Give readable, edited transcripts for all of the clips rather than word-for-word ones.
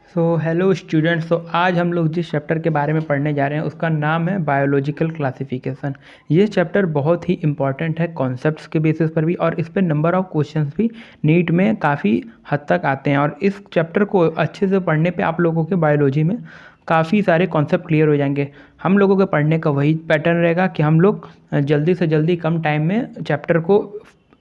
Hello students. आज हम लोग जिस चैप्टर के बारे में पढ़ने जा रहे हैं उसका नाम है बायोलॉजिकल क्लासिफिकेशन। ये चैप्टर बहुत ही इंपॉर्टेंट है कॉन्सेप्ट्स के बेसिस पर भी, और इस पर नंबर ऑफ क्वेश्चंस भी नीट में काफ़ी हद तक आते हैं। और इस चैप्टर को अच्छे से पढ़ने पे आप लोगों के बायोलॉजी में काफ़ी सारे कॉन्सेप्ट क्लियर हो जाएंगे। हम लोगों के पढ़ने का वही पैटर्न रहेगा कि हम लोग जल्दी से जल्दी कम टाइम में चैप्टर को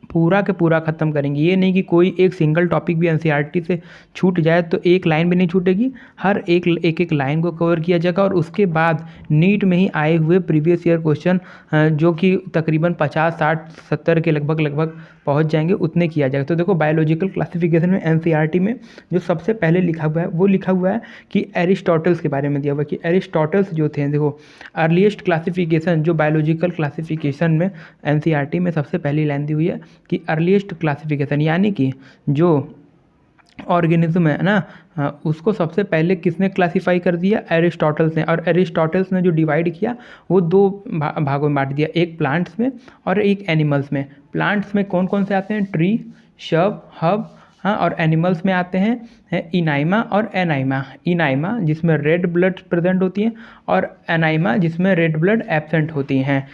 पूरा के पूरा ख़त्म करेंगे। ये नहीं कि कोई एक सिंगल टॉपिक भी एनसीईआरटी से छूट जाए तो एक लाइन भी नहीं छूटेगी, हर एक लाइन को कवर किया जाएगा। और उसके बाद नीट में ही आए हुए प्रीवियस ईयर क्वेश्चन जो कि तकरीबन 50-60-70 के लगभग पहुंच जाएंगे, उतने किया जाएगा। तो देखो, बायोलॉजिकल क्लासिफिकेशन में एनसीईआरटी में जो सबसे पहले लिखा हुआ है वो लिखा हुआ है कि एरिस्टोटल्स के बारे में दिया हुआ है कि एरिस्टोटल्स जो थे, देखो अर्लीस्ट क्लासिफिकेशन जो बायोलॉजिकल क्लासिफिकेशन में एनसीईआरटी में सबसे पहली लाइन दी हुई है कि अर्लीस्ट क्लासिफिकेशन, यानी कि जो ऑर्गेनिज्म है ना, उसको सबसे पहले किसने क्लासिफाई कर दिया? एरिस्टोटल्स ने। और एरिस्टोटल्स ने जो डिवाइड किया वो दो भागों में बांट दिया, एक प्लांट्स में और एक एनिमल्स में। प्लांट्स में कौन कौन से आते हैं? ट्री, शब, हब, हाँ। और एनिमल्स में आते हैं इनाइमा और एनाइमा। इनाइमा जिसमें रेड ब्लड प्रेजेंट होती है, और एनाइमा जिसमें रेड ब्लड एब्सेंट होती हैं।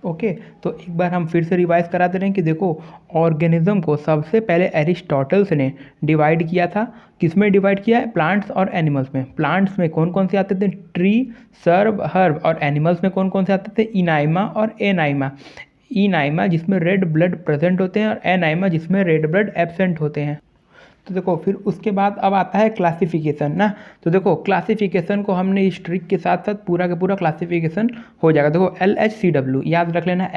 ओके, तो एक बार हम फिर से रिवाइज करा दे रहे हैं कि देखो, ऑर्गेनिज्म को सबसे पहले एरिस्टोटल्स ने डिवाइड किया था। किस में डिवाइड किया है? प्लांट्स और एनिमल्स में। प्लांट्स में कौन कौन से आते थे? Tree, SERB, herb. और एनिमल्स में कौन कौन से आते थे? इनाइमा और एनाइमा। इनाइमा जिसमें रेड ब्लड प्रेजेंट होते हैं, और एनाइमा जिसमें रेड ब्लड एब्सेंट होते हैं। तो देखो, फिर उसके बाद अब आता है क्लासिफिकेशन ना। तो देखो, क्लासिफिकेशन को हमने इस ट्रिक के साथ साथ पूरा का पूरा क्लासिफिकेशन हो जाएगा। देखो, LHCW याद रख लेना,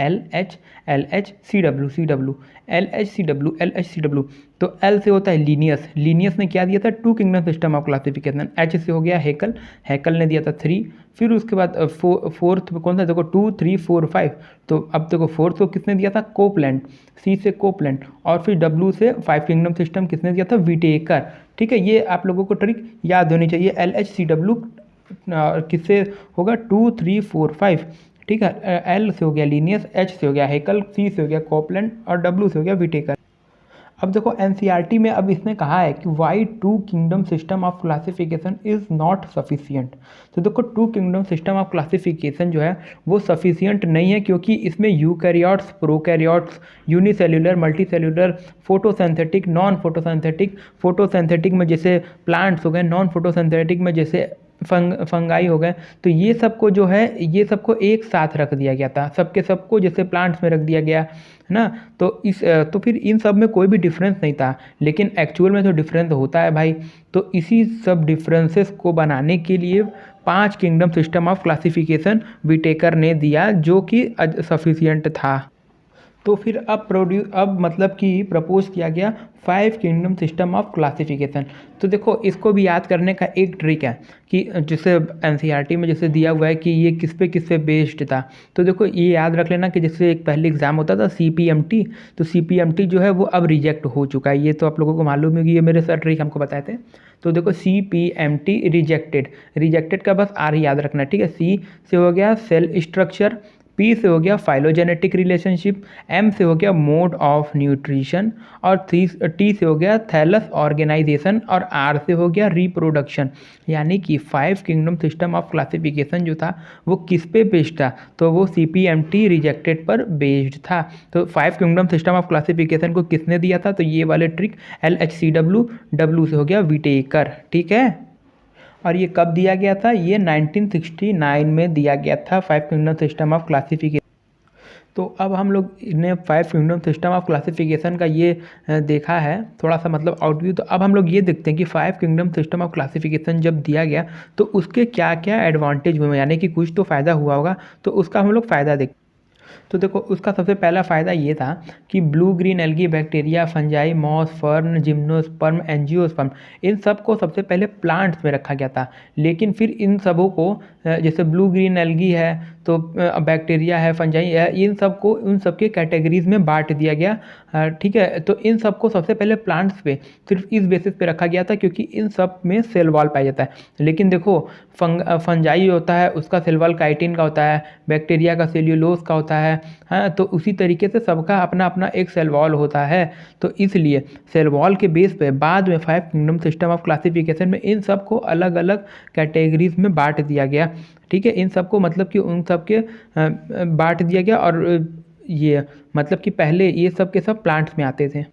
LHCW, LHCW। तो L से होता है लीनियस। लीनियस ने क्या दिया था? 2 kingdom system of classification. H से हो गया हैकल। हैकल ने दिया था 3। फिर उसके बाद फोर्थ कौन सा? देखो 2, 3, 4, 5। तो अब देखो, फोर्थ को किसने दिया था? कोपलैंड। C से कोपलैंड। और फिर W से 5 किंगडम सिस्टम किसने दिया था? विटेकर। ठीक है, ये आप लोगों को ट्रिक याद होनी चाहिए। LHCW किससे होगा? 2, 3, 4, 5। ठीक है, L से हो गया लीनियस, H से हो गया हैकल, C से हो गया कोपलैंड, और W से हो गया विटेकर। अब देखो, एनसीईआरटी में अब इसने कहा है कि why 2 kingdom system of classification is not sufficient. तो देखो, 2 किंगडम सिस्टम ऑफ क्लासिफिकेशन जो है वो सफिशियंट नहीं है, क्योंकि इसमें eukaryotes, prokaryotes, unicellular, multicellular, photosynthetic, non photosynthetic. Photosynthetic में जैसे प्लांट्स हो गए, नॉन फोटोसिंथेटिक में जैसे फंगाई हो गए। तो ये सबको जो है, ये सबको एक साथ रख दिया गया था, सबके सबको जैसे प्लांट्स में रख दिया गया है ना। तो फिर इन सब में कोई भी डिफरेंस नहीं था, लेकिन एक्चुअल में तो डिफरेंस होता है भाई। तो इसी सब डिफरेंसेस को बनाने के लिए 5 kingdom system of classification Whittaker ने दिया, जो कि सफिशियंट था। तो फिर अब मतलब कि प्रपोज किया गया 5 किंगडम सिस्टम ऑफ क्लासिफिकेशन। तो देखो, इसको भी याद करने का एक ट्रिक है कि जैसे एनसीईआरटी में जैसे दिया हुआ है कि ये किस पे बेस्ड था। तो देखो, ये याद रख लेना कि जैसे एक पहले एग्जाम होता था CPMT, तो CPMT जो है वो अब रिजेक्ट हो चुका है। ये तो आप लोगों को मालूम है कि ये मेरे सर ट्रिक हमको बताए थे। तो देखो, CPMT रिजेक्टेड का बस R याद रखना, ठीक है। C से हो गया सेल स्ट्रक्चर, P से हो गया फाइलोजेनेटिक रिलेशनशिप, M से हो गया मोड ऑफ न्यूट्रिशन, और T से हो गया थैलस ऑर्गेनाइजेशन, और R से हो गया रिप्रोडक्शन। यानी कि 5 किंगडम सिस्टम ऑफ क्लासिफिकेशन जो था वो किस पे बेस्ड था? तो वो CPMT रिजेक्टेड पर बेस्ड था। तो 5 किंगडम सिस्टम ऑफ क्लासिफिकेशन को किसने दिया था? तो ये वाले ट्रिक LHCW, W से हो गया विटेकर। ठीक है, और ये कब दिया गया था? ये 1969 में दिया गया था 5 किंगडम सिस्टम ऑफ क्लासिफिकेशन। तो अब हम लोग ने 5 किंगडम सिस्टम ऑफ क्लासिफिकेशन का ये देखा है थोड़ा सा, मतलब आउटव्यू। तो अब हम लोग ये देखते हैं कि 5 किंगडम सिस्टम ऑफ क्लासिफिकेशन जब दिया गया तो उसके क्या क्या एडवांटेज हुए, यानी कि कुछ तो फ़ायदा हुआ होगा। तो उसका हम लोग फ़ायदा देखते हैं। तो देखो, उसका सबसे पहला फ़ायदा ये था कि blue green algae, bacteria, fungi, moss, fern, gymnosperm, angiosperm, इन सब को सबसे पहले प्लांट्स में रखा गया था। लेकिन फिर इन सबों को जैसे ब्लू ग्रीन एल्गी है तो बैक्टीरिया है, फंजाई है, इन सबको उन सबके कैटेगरीज में बांट दिया गया। ठीक है, तो इन सबको सबसे पहले प्लांट्स पे सिर्फ इस बेसिस पे रखा गया था क्योंकि इन सब में सेल वॉल पाया जाता है। लेकिन देखो फंजाई होता है उसका सेल वॉल काइटिन का होता है, बैक्टीरिया का सेल्यूलोज का होता है। हाँ, तो उसी तरीके से सबका अपना अपना एक सेल वॉल होता है। तो इसलिए सेल वॉल के बेस पे बाद में 5 किंगडम सिस्टम ऑफ क्लासिफिकेशन में इन सबको अलग अलग कैटेगरीज में बांट दिया गया। ठीक है, इन सबको मतलब कि उन सबके बांट दिया गया। और ये मतलब कि पहले ये सब के सब प्लांट्स में आते थे।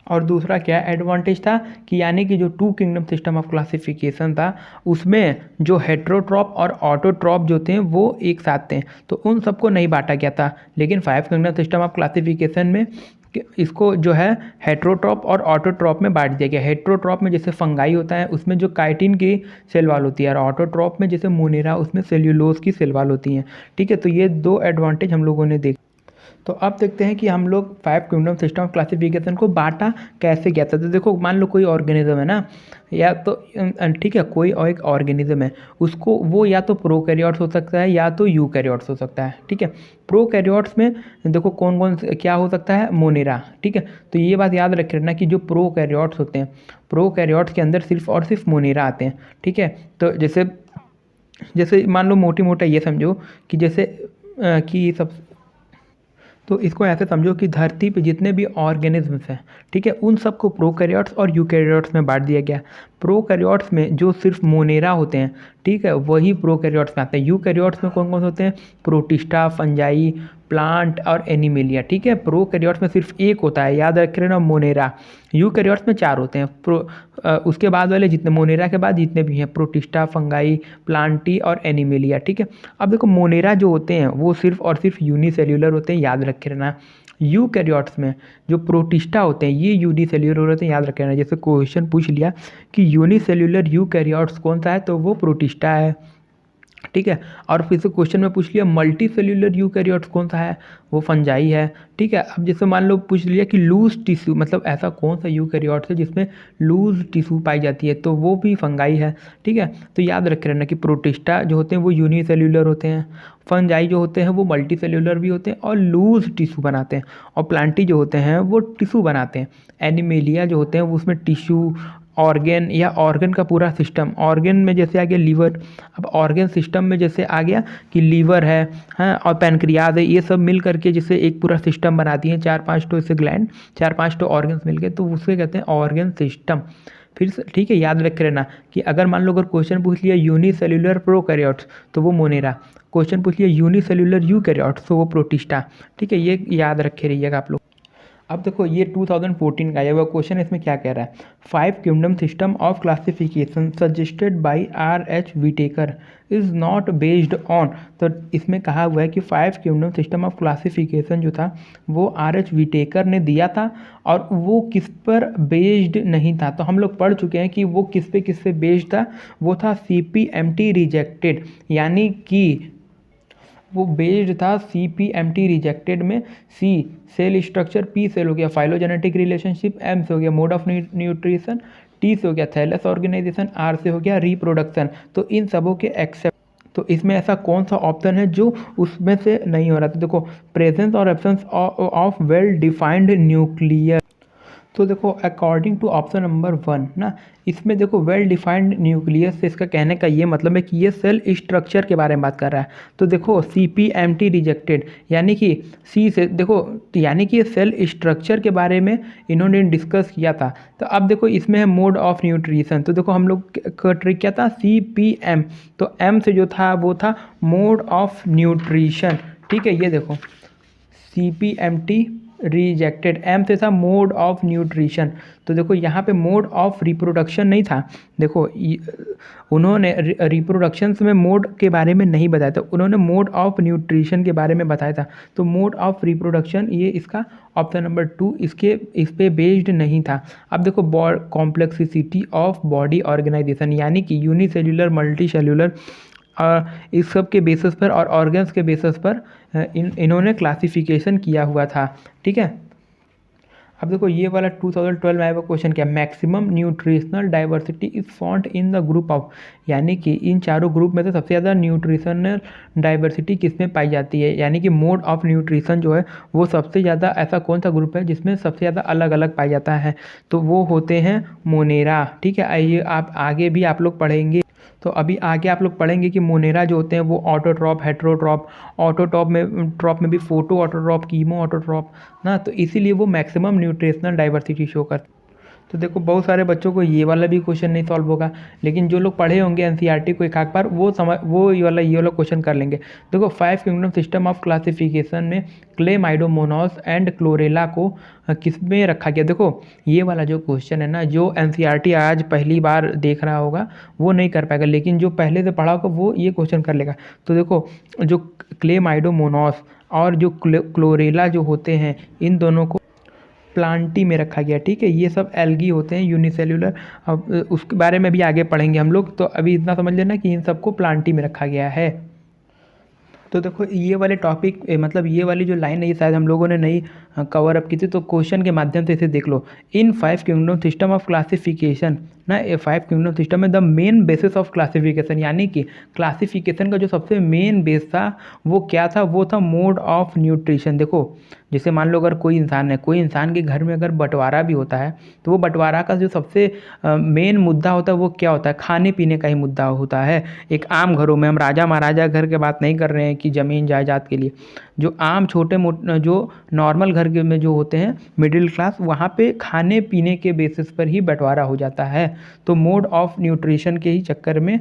और दूसरा क्या एडवांटेज था कि यानी कि जो 2 किंगडम सिस्टम ऑफ क्लासिफिकेशन था उसमें जो हेट्रोट्रॉप और ऑटोट्रॉप जो थे वो एक साथ थे, तो उन सबको नहीं बांटा गया था। लेकिन 5 किंगडम सिस्टम ऑफ क्लासिफिकेशन में इसको जो है हेट्रोट्रॉप और ऑटोट्रॉप में बांट दिया गया। हेट्रोट्रॉप में जैसे फंगाई होता है उसमें जो काइटिन की सेल वॉल होती है, और ऑटोट्रॉप में जैसे मोनेरा उसमें सेल्यूलोज की सेल वॉल होती हैं। ठीक है, तो ये 2 एडवांटेज हम लोगों ने देखा। तो अब देखते हैं कि हम लोग 5 किंगडम सिस्टम ऑफ क्लासिफिकेशन को बांटा कैसे गया था। तो देखो मान लो कोई ऑर्गेनिज्म है ना, या तो ठीक है कोई और एक ऑर्गेनिज्म है, उसको वो या तो प्रोकैरियोट्स हो सकता है या तो यूकैरियोट्स हो सकता है। ठीक है, प्रोकैरियोट्स में देखो कौन कौन क्या हो सकता है, मोनेरा। ठीक है, तो ये बात याद रख रखना कि जो प्रोकैरियोट्स होते हैं, प्रोकैरियोट्स के अंदर सिर्फ और सिर्फ मोनेरा आते हैं। ठीक है, तो जैसे जैसे मान लो मोटी मोटा ये समझो कि जैसे कि सब, तो इसको ऐसे समझो कि धरती पे जितने भी ऑर्गेनिजम्स हैं, ठीक है, उन सबको प्रोकैरियोट्स और यूकैरियोट्स में बांट दिया गया। प्रोकैरियोट्स में जो सिर्फ मोनेरा होते हैं, ठीक है, वही प्रोकैरियोट्स में आते हैं। यूकैरियोट्स में कौन कौन होते हैं, प्रोटिस्टा, फंजाई, प्लांट और एनिमेलिया। ठीक है, प्रोकैरियोट्स में सिर्फ एक होता है, याद रख लेना, मोनेरा। यूकैरियोट्स में 4 होते हैं। उसके बाद वाले जितने, मोनेरा के बाद जितने भी हैं, प्रोटिस्टा, फंगाई, प्लांटी और एनिमेलिया। ठीक है, अब देखो मोनेरा जो होते हैं वो सिर्फ और सिर्फ यूनिसेल्यूलर होते हैं, याद रखे रहना। यूकैरियोट्स में जो प्रोटिस्टा होते हैं ये यूनिसेल्यूलर होते हैं, याद रखे रहना। जैसे क्वेश्चन पूछ लिया कि यूनिसेल्यूलर यूकैरियोट्स कौन सा है, तो वो प्रोटिस्टा है। ठीक है, और फिर से क्वेश्चन में पूछ लिया मल्टी सेल्यूलर यूकैरियोट्स कौन सा है, वो फंजाई है। ठीक है, अब जैसे मान लो पूछ लिया कि लूज टिश्यू, मतलब ऐसा कौन सा यूकैरियोट्स है जिसमें लूज टिश्यू पाई जाती है, तो वो भी फंगाई है। ठीक है, तो याद रख रहना कि प्रोटिस्टा जो होते हैं वो यूनिसेल्यूलर होते हैं, फंजाई जो होते हैं वो मल्टी सेल्यूलर भी होते हैं और लूज टिश्यू बनाते हैं, और प्लांटी जो होते हैं वो टिश्यू बनाते हैं। एनिमेलिया जो होते हैं वो उसमें टिश्यू, ऑर्गेन या ऑर्गन का पूरा सिस्टम, ऑर्गन में जैसे आ गया लीवर, अब ऑर्गन सिस्टम में जैसे आ गया कि लीवर है, हाँ, और पैनक्रियाज है, ये सब मिल करके जैसे एक पूरा सिस्टम बनाती हैं। 4-5 तो इससे ग्लैंड, 4-5 तो ऑर्गन्स मिल गए, तो उससे कहते हैं ऑर्गन सिस्टम। फिर से ठीक है, याद रख लेना कि अगर मान लो अगर क्वेश्चन पूछ लिया यूनिसेल्यूलर प्रोकैरियोट्स तो वो मोनेरा, क्वेश्चन पूछ लिया यूनिसेल्यूलर यूकैरियोट्स तो वो प्रोटिस्टा। ठीक है, ये याद रखे रहिएगा आप लोग। अब देखो ये 2014 का आया हुआ क्वेश्चन, इसमें क्या कह रहा है, 5 kingdom system of classification suggested by R.H. Whittaker is not based on. तो इसमें कहा हुआ है कि 5 किंगडम सिस्टम ऑफ क्लासिफिकेशन जो था वो R.H. विटेकर ने दिया था, और वो किस पर बेस्ड नहीं था। तो हम लोग पढ़ चुके हैं कि वो किस पे बेस्ड था, वो था CPMT रिजेक्टेड, यानी कि वो बेस्ड था CPMT रिजेक्टेड में। C cell structure, P cell हो गया फाइलोजेनेटिक रिलेशनशिप, M से हो गया मोड ऑफ न्यूट्रिशन, T से हो गया थैलस ऑर्गेनाइजेशन, R से हो गया रिप्रोडक्शन। तो इन सबों के एक्सेप्ट, तो इसमें ऐसा कौन सा ऑप्शन है जो उसमें से नहीं हो रहा। तो देखो प्रेजेंस और absence of well defined nuclear. तो देखो अकॉर्डिंग टू ऑप्शन नंबर 1 ना, इसमें देखो वेल डिफाइंड न्यूक्लियस से इसका कहने का ये मतलब है कि ये सेल स्ट्रक्चर के बारे में बात कर रहा है। तो देखो CPMT रिजेक्टेड, यानी कि सी से देखो, तो यानी कि ये सेल स्ट्रक्चर के बारे में इन्होंने डिस्कस किया था। तो अब देखो इसमें है मोड ऑफ न्यूट्रिशन, तो देखो हम लोग का ट्रिक क्या था, CPM, तो M से जो था वो था मोड ऑफ न्यूट्रिशन। ठीक है, ये देखो CPMT रिजेक्टेड, M से था मोड ऑफ न्यूट्रिशन। तो देखो यहाँ पे मोड ऑफ रिप्रोडक्शन नहीं था। देखो उन्होंने रिप्रोडक्शन में मोड के बारे में नहीं बताया था, उन्होंने मोड ऑफ न्यूट्रिशन के बारे में बताया था। तो मोड ऑफ रिप्रोडक्शन ये इसका ऑप्शन नंबर 2 इस पे बेस्ड नहीं था। अब देखो कॉम्प्लेक्सिटी ऑफ बॉडी ऑर्गेनाइजेशन, यानी कि यूनिसेल्यूलर, मल्टी सेल्यूलर, इस सब के बेसिस पर और ऑर्गन्स के बेसिस पर इन्होंने क्लासिफिकेशन किया हुआ था। ठीक है, अब देखो ये वाला 2012 में आया हुआ क्वेश्चन क्या, maximum nutritional diversity is found in the group of, यानी कि इन चारों ग्रुप में से सबसे ज़्यादा न्यूट्रिशनल डाइवर्सिटी किस में पाई जाती है, यानी कि मोड ऑफ न्यूट्रिशन जो है वो सबसे ज़्यादा ऐसा कौन सा ग्रुप है जिसमें सबसे ज़्यादा अलग अलग पाया जाता है, तो वो होते हैं मोनेरा। ठीक है, आइए आप आगे भी आप लोग पढ़ेंगे, तो अभी आगे आप लोग पढ़ेंगे कि मोनेरा जो होते हैं वो ऑटोट्रॉप, हेट्रोट्रॉप, ट्रॉप में भी फोटो ऑटोट्रॉप, कीमो ऑटोट्रॉप ना, तो इसीलिए वो मैक्सिमम न्यूट्रिशनल डाइवर्सिटी शो करते। तो देखो बहुत सारे बच्चों को ये वाला भी क्वेश्चन नहीं सॉल्व होगा, लेकिन जो लोग पढ़े होंगे एनसीईआरटी को एक आध बार वो ये वाला क्वेश्चन कर लेंगे। देखो 5 किंगडम सिस्टम ऑफ क्लासिफिकेशन में क्लेमाइडोमोनास एंड क्लोरेला को किस में रखा गया। देखो ये वाला जो क्वेश्चन है ना, जो एनसीईआरटी आज पहली बार देख रहा होगा वो नहीं कर पाएगा, लेकिन जो पहले से पढ़ा होगा वो ये क्वेश्चन कर लेगा। तो देखो जो क्लेमाइडोमोनास और जो क्लोरेला जो होते हैं, इन दोनों को प्लांटी में रखा गया। ठीक है, ये सब एल्गी होते हैं यूनिसेल्युलर, अब उसके बारे में भी आगे पढ़ेंगे हम लोग, तो अभी इतना समझ लेना कि इन सबको प्लांटी में रखा गया है। तो देखो ये वाले टॉपिक मतलब ये वाली जो लाइन है ये शायद हम लोगों ने नहीं कवर अप की थी, तो क्वेश्चन के माध्यम से इसे देख लो। इन 5 किंगडम सिस्टम ऑफ क्लासिफिकेशन ना, ये 5 किंगडम सिस्टम में the main basis of classification, यानी कि क्लासिफिकेशन का जो सबसे मेन बेस था वो क्या था, वो था मोड ऑफ न्यूट्रिशन। देखो जैसे मान लो अगर कोई इंसान है, कोई इंसान के घर में अगर बंटवारा भी होता है, तो वो बंटवारा का जो सबसे मेन मुद्दा होता है वो क्या होता है, खाने पीने का ही मुद्दा होता है। एक आम घरों में, हम राजा महाराजा घर की बात नहीं कर रहे हैं कि ज़मीन जायदाद के लिए, जो आम छोटे मोटे जो नॉर्मल घर के में जो होते हैं मिडिल क्लास, वहाँ पे खाने पीने के बेसिस पर ही बंटवारा हो जाता है। तो मोड ऑफ न्यूट्रिशन के ही चक्कर में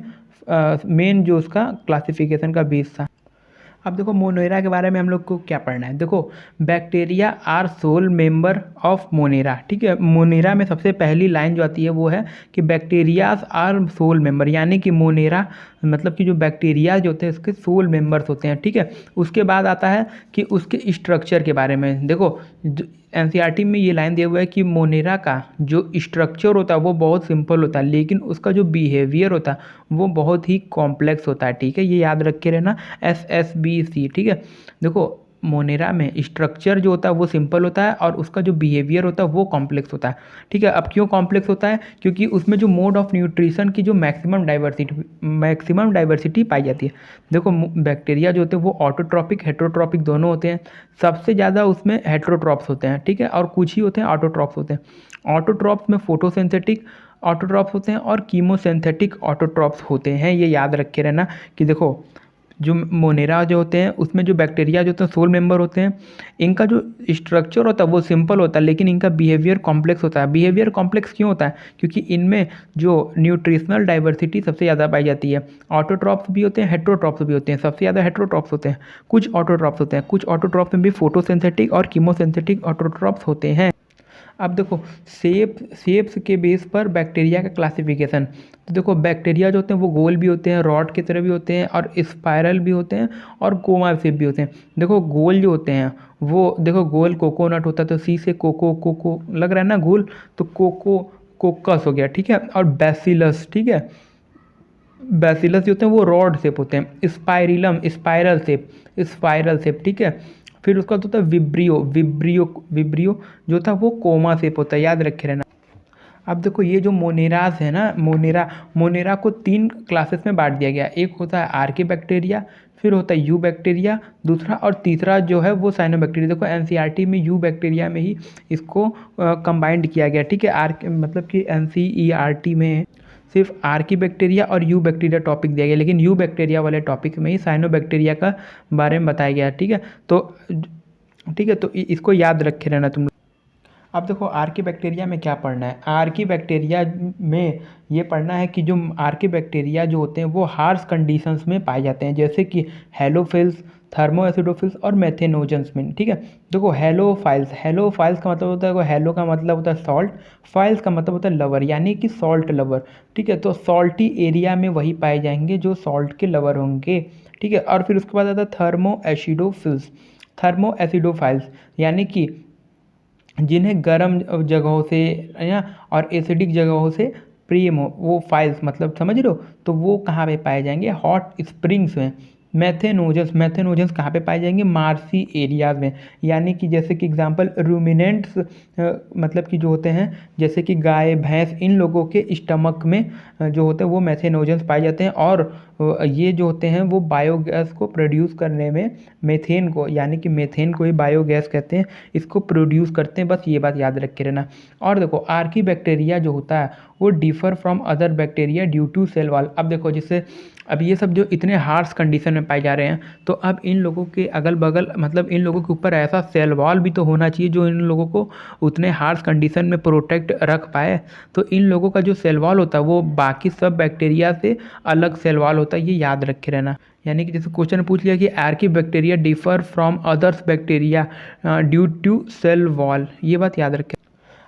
मेन जो उसका क्लासिफिकेशन का बेस था। अब देखो मोनेरा के बारे में हम लोग को क्या पढ़ना है। देखो bacteria are sole member of Monera. ठीक है, मोनेरा में सबसे पहली लाइन जो आती है वो है कि बैक्टीरियाज आर सोल मेंबर, यानी कि मोनेरा मतलब कि जो बैक्टीरिया जो होते हैं उसके सोल मेंबर्स होते हैं। ठीक है, उसके बाद आता है कि उसके स्ट्रक्चर के बारे में। देखो एनसीईआरटी में ये लाइन दिया हुआ है कि मोनेरा का जो स्ट्रक्चर होता है वो बहुत सिंपल होता है, लेकिन उसका जो बिहेवियर होता है वो बहुत ही कॉम्प्लेक्स होता है। ठीक है, ये याद रख के रहना, SSBC। ठीक है, देखो मोनेरा में स्ट्रक्चर जो होता है वो सिंपल होता है और उसका जो बिहेवियर होता है वो कॉम्प्लेक्स होता है। ठीक है, अब क्यों कॉम्प्लेक्स होता है, क्योंकि उसमें जो मोड ऑफ न्यूट्रिशन की जो मैक्सिमम डाइवर्सिटी पाई जाती है। देखो बैक्टीरिया जो होते हैं वो ऑटोट्रॉपिक हेट्रोट्रॉपिक दोनों होते हैं, सबसे ज़्यादा उसमें हेट्रोट्रॉप्स होते हैं। ठीक है, और कुछ ही होते हैं ऑटोट्रॉप्स होते हैं। ऑटोट्रॉप्स में फोटोसिंथेटिक ऑटोट्रॉप्स होते हैं और कीमोसिंथेटिक ऑटोट्रॉप्स होते हैं। ये याद रखे रहना कि देखो जो मोनेरा जो होते हैं उसमें जो बैक्टीरिया जो होते हैं सोल मेंबर होते हैं, इनका जो स्ट्रक्चर होता है वो सिंपल होता है, लेकिन इनका बिहेवियर कॉम्प्लेक्स होता है। बिहेवियर कॉम्प्लेक्स क्यों होता है, क्योंकि इनमें जो न्यूट्रिशनल डाइवर्सिटी सबसे ज़्यादा पाई जाती है। ऑटोट्रॉप्स भी होते हैं, हेट्रोट्रॉप्स भी होते हैं, सबसे ज़्यादा हेट्रोट्रॉप्स होते हैं, कुछ ऑटोट्रॉप्स होते हैं, कुछ ऑटोट्रॉप्स में भी फोटोसिंथेटिक और कीमोसिंथेटिक ऑटोट्रॉप्स होते हैं। अब देखो शेप्स के बेस पर बैक्टीरिया का क्लासिफिकेशन। तो देखो बैक्टीरिया जो होते हैं वो गोल भी होते हैं, रॉड की तरह भी होते हैं, और स्पाइरल भी होते हैं, और कोमा शेप भी होते हैं। देखो गोल जो होते हैं वो, देखो गोल कोकोनट होता है, तो सी से कोको लग रहा है ना गोल, तो कोकस हो गया। ठीक है, और बैसिलस, ठीक है, बैसिलस जो होते हैं वो रॉड शेप होते हैं। Spirillum spiral shape. ठीक है, फिर उसका होता है विब्रियो जो था वो कोमा शेप होता है, याद रखे रहना। अब देखो ये जो मोनेराज है ना, मोनेरा को 3 क्लासेस में बांट दिया गया। एक होता है आर्की बैक्टीरिया, फिर होता है यू बैक्टीरिया, दूसरा और तीसरा जो है वो साइनोबैक्टीरिया। देखो एनसीईआरटी में यू बैक्टीरिया में ही इसको कंबाइंड किया गया। ठीक है, मतलब कि एनसीईआरटी में सिर्फ आर्की बैक्टीरिया और यू बैक्टीरिया टॉपिक दिया गया, लेकिन यू बैक्टीरिया वाले टॉपिक में ही साइनोबैक्टीरिया का बारे में बताया गया। ठीक है, तो इसको याद रखे रहना तुम लोग। अब देखो आर्की बैक्टीरिया में क्या पढ़ना है। आर्की बैक्टीरिया में ये पढ़ना है कि जो आर्की बैक्टीरिया जो होते हैं वो हार्श कंडीशंस में पाए जाते हैं, जैसे कि हेलोफिल्स, थर्मोएसिडोफिल्स और मेथेनोजेंस में। ठीक है, देखो हेलोफाइल्स का मतलब होता है, हेलो का मतलब होता है सॉल्ट, फाइल्स का मतलब होता है लवर, यानी कि सॉल्ट लवर। ठीक है, तो सॉल्टी एरिया में वही पाए जाएंगे जो सॉल्ट के लवर होंगे। ठीक है, और फिर उसके बाद आता है थर्मोएसिडोफाइल्स, यानी कि जिन्हें गर्म जगहों से या और एसिडिक जगहों से प्रिय हो, वो फाइल्स मतलब समझ रहे हो, तो वो कहाँ पे पाए जाएंगे, हॉट स्प्रिंग्स में। मैथेनोजन्स कहाँ पे पाए जाएंगे? मार्सी एरियाज में, यानी कि जैसे कि एग्जांपल रूमिनेंट्स, मतलब कि जो होते हैं जैसे कि गाय भैंस, इन लोगों के स्टमक में जो होते हैं वो मैथेनोजन्स पाए जाते हैं। और ये जो होते हैं वो बायोगैस को प्रोड्यूस करने में मीथेन को, यानी कि मीथेन को ही बायोगैस कहते हैं, इसको प्रोड्यूस करते हैं। बस ये बात याद रख के रहना। और देखो आर्की बैक्टीरिया जो होता है वो differ from other bacteria due to cell wall. अब देखो जैसे अब ये सब जो इतने हार्श कंडीशन में पाए जा रहे हैं, तो अब इन लोगों के अगल बगल, मतलब इन लोगों के ऊपर ऐसा सेल वॉल भी तो होना चाहिए जो इन लोगों को उतने हार्श कंडीशन में प्रोटेक्ट रख पाए। तो इन लोगों का जो सेल वॉल होता है वो बाकी सब बैक्टीरिया से अलग सेल वॉल होता है, ये याद रखे रहना। यानी कि जैसे क्वेश्चन पूछ लिया कि archaebacteria differ from others bacteria due to cell wall, ये बात याद रखें।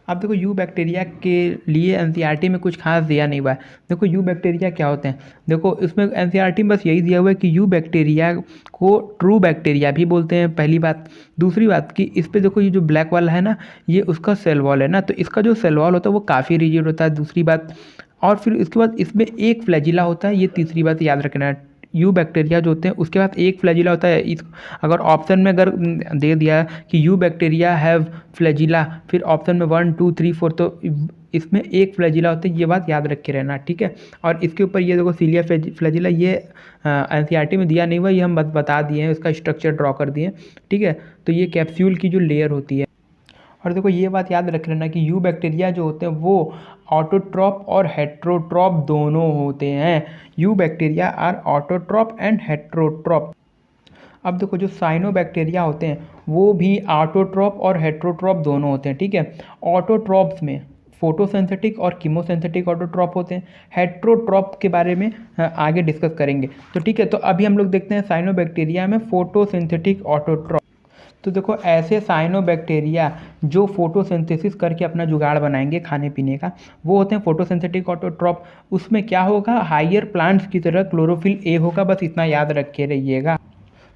अब देखो यू बैक्टीरिया के लिए एनसीईआरटी में कुछ खास दिया नहीं हुआ है। देखो यू बैक्टीरिया क्या होते हैं, देखो इसमें एनसीईआरटी में बस यही दिया हुआ है कि यू बैक्टीरिया को ट्रू बैक्टीरिया भी बोलते हैं, पहली बात। दूसरी बात कि इस पे देखो ये जो ब्लैक वाला है ना, ये उसका सेल वॉल है ना, तो इसका जो सेल वॉल होता है वो काफ़ी रिजिड होता है, दूसरी बात। और फिर इसके बाद इसमें एक फ्लैजिला होता है, ये तीसरी बात याद रखना है। यू बैक्टीरिया जो होते हैं उसके बाद एक फ्लैजिला होता है। इस अगर ऑप्शन में अगर दे दिया कि यू बैक्टीरिया हैव फ्लैजिला, फिर ऑप्शन में 1 2 3 4, तो इसमें एक फ्लैजिला होता है, ये बात याद रख के रहना, ठीक है। और इसके ऊपर ये देखो सीलिया फ्लैजिला, ये एनसीईआरटी में दिया नहीं हुआ, ये हम बता दिए हैं, इसका स्ट्रक्चर ड्रॉ कर दिए, ठीक है। तो ये कैप्सूल की जो लेयर होती है। और देखो ये बात याद रख लेना कि यू बैक्टीरिया जो होते हैं वो ऑटोट्रॉप और हेट्रोट्रॉप दोनों होते हैं। Eubacteria are autotroph and heterotroph. अब देखो जो साइनोबैक्टीरिया होते हैं वो भी ऑटोट्रॉप और हेट्रोट्रॉप दोनों होते हैं, ठीक है। ऑटोट्रॉप्स में फोटोसिंथेटिक और कीमोसिंथेटिक ऑटोट्रॉप होते हैं। हेट्रोट्रॉप के बारे में आगे डिस्कस करेंगे, तो ठीक है। तो अभी हम लोग देखते हैं साइनोबैक्टीरिया में फोटोसिंथेटिक ऑटोट्रॉप। तो देखो ऐसे साइनोबैक्टीरिया जो फोटोसिंथेसिस करके अपना जुगाड़ बनाएंगे खाने पीने का, वो होते हैं फोटोसिंथेटिक ऑटोट्रॉप। उसमें क्या होगा, हायर प्लांट्स की तरह क्लोरोफिल ए होगा, बस इतना याद रखे रहिएगा।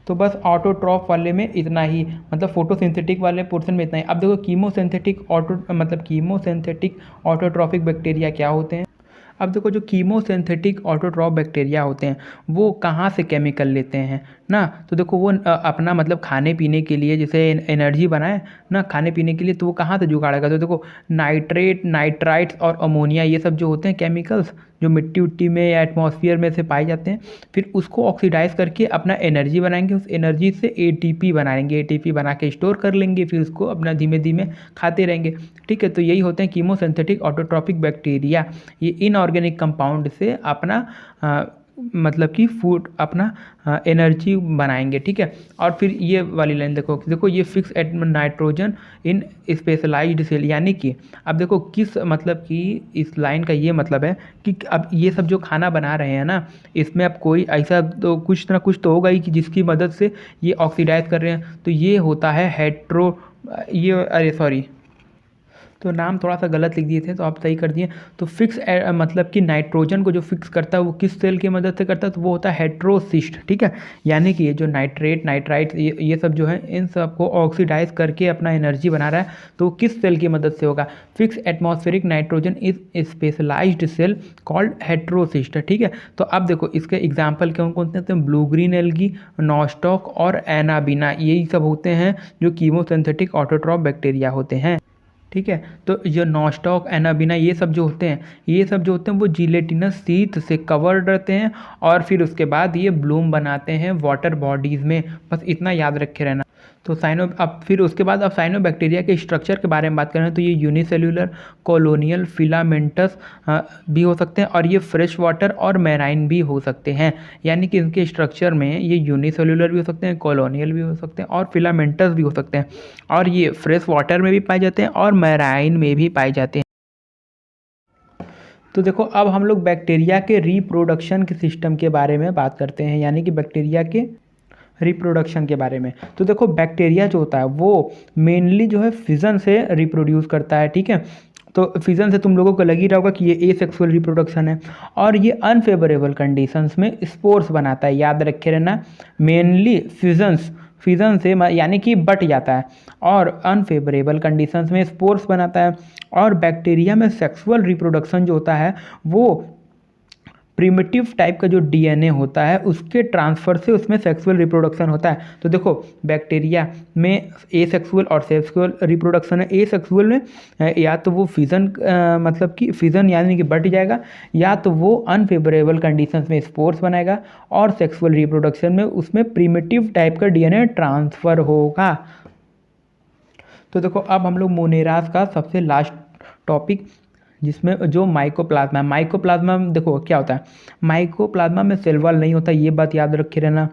तो बस ऑटोट्रॉप वाले में इतना ही, मतलब फोटोसिंथेटिक वाले पोर्शन में इतना ही। अब देखो कीमोसिंथेटिक ऑटोट्रॉफिक बैक्टीरिया क्या होते हैं। अब देखो जो कीमोसिंथेटिक ऑटोट्रॉफ बैक्टीरिया होते हैं वो कहाँ से केमिकल लेते हैं ना, तो देखो वो अपना मतलब खाने पीने के लिए, जैसे एनर्जी बनाए ना खाने पीने के लिए, तो वो कहाँ से जुगाड़ेगा। तो देखो नाइट्राइट्स और अमोनिया, ये सब जो होते हैं केमिकल्स जो मिट्टी उट्टी में या एटमॉस्फेयर में से पाए जाते हैं, फिर उसको ऑक्सीडाइज करके अपना एनर्जी बनाएंगे। उस एनर्जी से एटीपी बनाएंगे, एटीपी बना के स्टोर कर लेंगे, फिर उसको अपना धीमे धीमे खाते रहेंगे, ठीक है। तो यही होते हैं कीमोसिंथेटिक ऑटोट्रॉफिक बैक्टीरिया। ये इनऑर्गेनिक कंपाउंड से अपना मतलब कि फूड अपना एनर्जी बनाएंगे, ठीक है। और फिर ये वाली लाइन देखो ये fix at nitrogen in specialized cell, यानी कि अब देखो किस मतलब कि इस लाइन का ये मतलब है कि अब ये सब जो खाना बना रहे हैं ना, इसमें अब कोई ऐसा तो कुछ ना कुछ तो होगा ही कि जिसकी मदद से ये ऑक्सीडाइज कर रहे हैं, तो ये होता है तो नाम थोड़ा सा गलत लिख दिए थे, तो आप सही कर दिए। तो फिक्स मतलब कि नाइट्रोजन को जो फिक्स करता है वो किस सेल की मदद से करता है, तो वो होता है हेट्रोसिस्ट, ठीक है। यानी कि ये जो नाइट्राइट ये सब जो है, इन सब को ऑक्सीडाइज करके अपना एनर्जी बना रहा है, तो किस सेल की मदद से होगा, fix atmospheric nitrogen is specialized cell called heterocyst, ठीक है। तो अब देखो इसके एग्जाम्पल कौन कौन से हैं, ब्लू ग्रीन एल्गी, नॉस्टॉक और एनाबिना, यही सब होते हैं जो कीमोसिंथेटिक ऑटोट्रॉफ बैक्टीरिया होते हैं, ठीक है। तो जो नॉस्टॉक एनाबिना ये सब जो होते हैं वो जिलेटिनस शीट से कवर्ड रहते हैं, और फिर उसके बाद ये ब्लूम बनाते हैं वाटर बॉडीज़ में, बस इतना याद रखे रहना। तो अब फिर उसके बाद अब साइनोबैक्टीरिया के स्ट्रक्चर के बारे में बात करें तो ये यूनिसेल्यूलर, कॉलोनियल, फिलामेंटस भी हो सकते हैं, और ये फ्रेश वाटर और मैराइन भी हो सकते हैं। यानी कि इनके स्ट्रक्चर में ये यूनिसेल्यूलर भी हो सकते हैं, कॉलोनियल भी हो सकते हैं, और फिलामेंटस भी हो सकते हैं, और ये फ्रेश वाटर में भी पाए जाते हैं और मैराइन में भी पाए जाते हैं। तो देखो अब हम लोग बैक्टीरिया के रिप्रोडक्शन के सिस्टम के बारे में बात करते हैं, यानी कि बैक्टीरिया के रिप्रोडक्शन के बारे में। तो देखो बैक्टीरिया जो होता है वो मेनली जो है फिजन से रिप्रोड्यूस करता है, ठीक है। तो फिजन से तुम लोगों को लग ही रहा होगा कि ये एसेक्सुअल रिप्रोडक्शन है, और ये अनफेवरेबल कंडीशंस में स्पोर्स बनाता है, याद रखे रहना। मेनली फिजन से यानी कि बट जाता है, और अनफेवरेबल कंडीशंस में स्पोर्स बनाता है। और बैक्टीरिया में सेक्सुअल रिप्रोडक्शन जो होता है वो प्रिमिटिव टाइप का जो डीएनए होता है उसके ट्रांसफ़र से उसमें सेक्सुअल रिप्रोडक्शन होता है। तो देखो बैक्टीरिया में एसेक्सुअल और सेक्सुअल रिप्रोडक्शन है। एसेक्सुअल में या तो वो फिजन मतलब कि फिजन यानी कि बढ़ जाएगा, या तो वो अनफेवरेबल कंडीशंस में स्पोर्स बनाएगा, और सेक्सुअल रिप्रोडक्शन में उसमें प्रिमिटिव टाइप का डीएनए ट्रांसफ़र होगा। तो देखो अब हम लोग मोनेरास का सबसे लास्ट टॉपिक, जिसमें जो माइकोप्लाज्मा है। माइकोप्लाज्मा में देखो क्या होता है, माइकोप्लाज्मा में सेल वॉल नहीं होता, ये बात याद रखे रहना।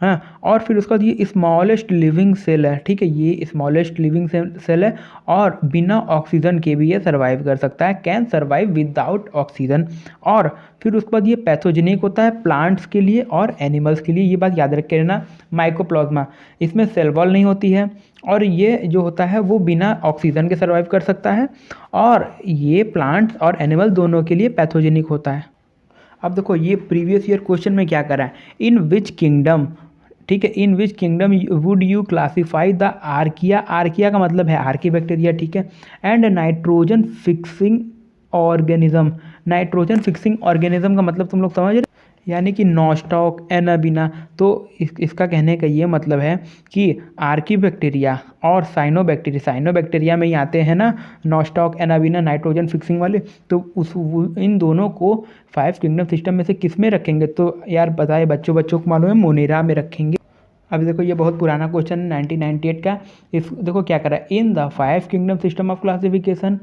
हाँ, और फिर उसका ये स्मॉलेस्ट लिविंग सेल है, ठीक है, ये स्मॉलेस्ट लिविंग सेल है, और बिना ऑक्सीजन के भी ये सर्वाइव कर सकता है, कैन सर्वाइव विदाउट ऑक्सीजन। और फिर उसके बाद ये पैथोजेनिक होता है प्लांट्स के लिए और एनिमल्स के लिए, ये बात याद रख के रहना। माइकोप्लाज्मा इसमें सेल वॉल नहीं होती है, और ये जो होता है वो बिना ऑक्सीजन के सर्वाइव कर सकता है, और ये प्लांट्स और एनिमल दोनों के लिए पैथोजेनिक होता है। अब देखो ये प्रीवियस ईयर क्वेश्चन में क्या करा है, इन विच किंगडम, ठीक है, in which kingdom would you classify the archaea. Archaea का मतलब है आर्की बैक्टीरिया, ठीक है, and nitrogen fixing organism. Nitrogen fixing organism का मतलब तुम लोग समझ रहे, यानी कि नॉस्टॉक एनाबिना। तो इसका कहने का ये मतलब है कि आर्की बैक्टीरिया और साइनोबैक्टीरिया में ही आते हैं ना, नॉस्टॉक एनाबिना नाइट्रोजन फिक्सिंग वाले। तो इन दोनों को 5 किंगडम सिस्टम में से किस में रखेंगे, तो यार बताए बच्चों को मालूम है, मोनेरा में रखेंगे। अभी देखो ये बहुत पुराना क्वेश्चन है 1998 का। इस देखो क्या कर रहा है, in the 5 kingdom system of classification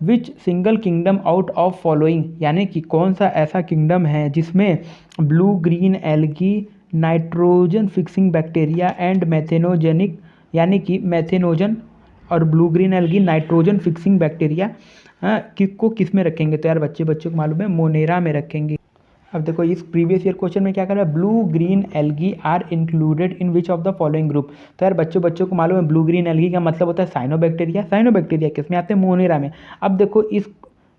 which single kingdom out of following, यानी कि कौन सा ऐसा किंगडम है जिसमें blue green algae, nitrogen fixing bacteria and methanogenic, यानी कि मैथेनोजन और blue green algae nitrogen fixing bacteria को किस में रखेंगे। तो यार बच्चों को मालूम है, मोनेरा में रखेंगे। अब देखो इस प्रीवियस ईयर क्वेश्चन में क्या कर रहा है, blue green algae are included in which of the following group. तो यार बच्चों को मालूम है, ब्लू ग्रीन एल्गी का मतलब होता है साइनोबैक्टीरिया किस में आते हैं, मोनेरा में। अब देखो इस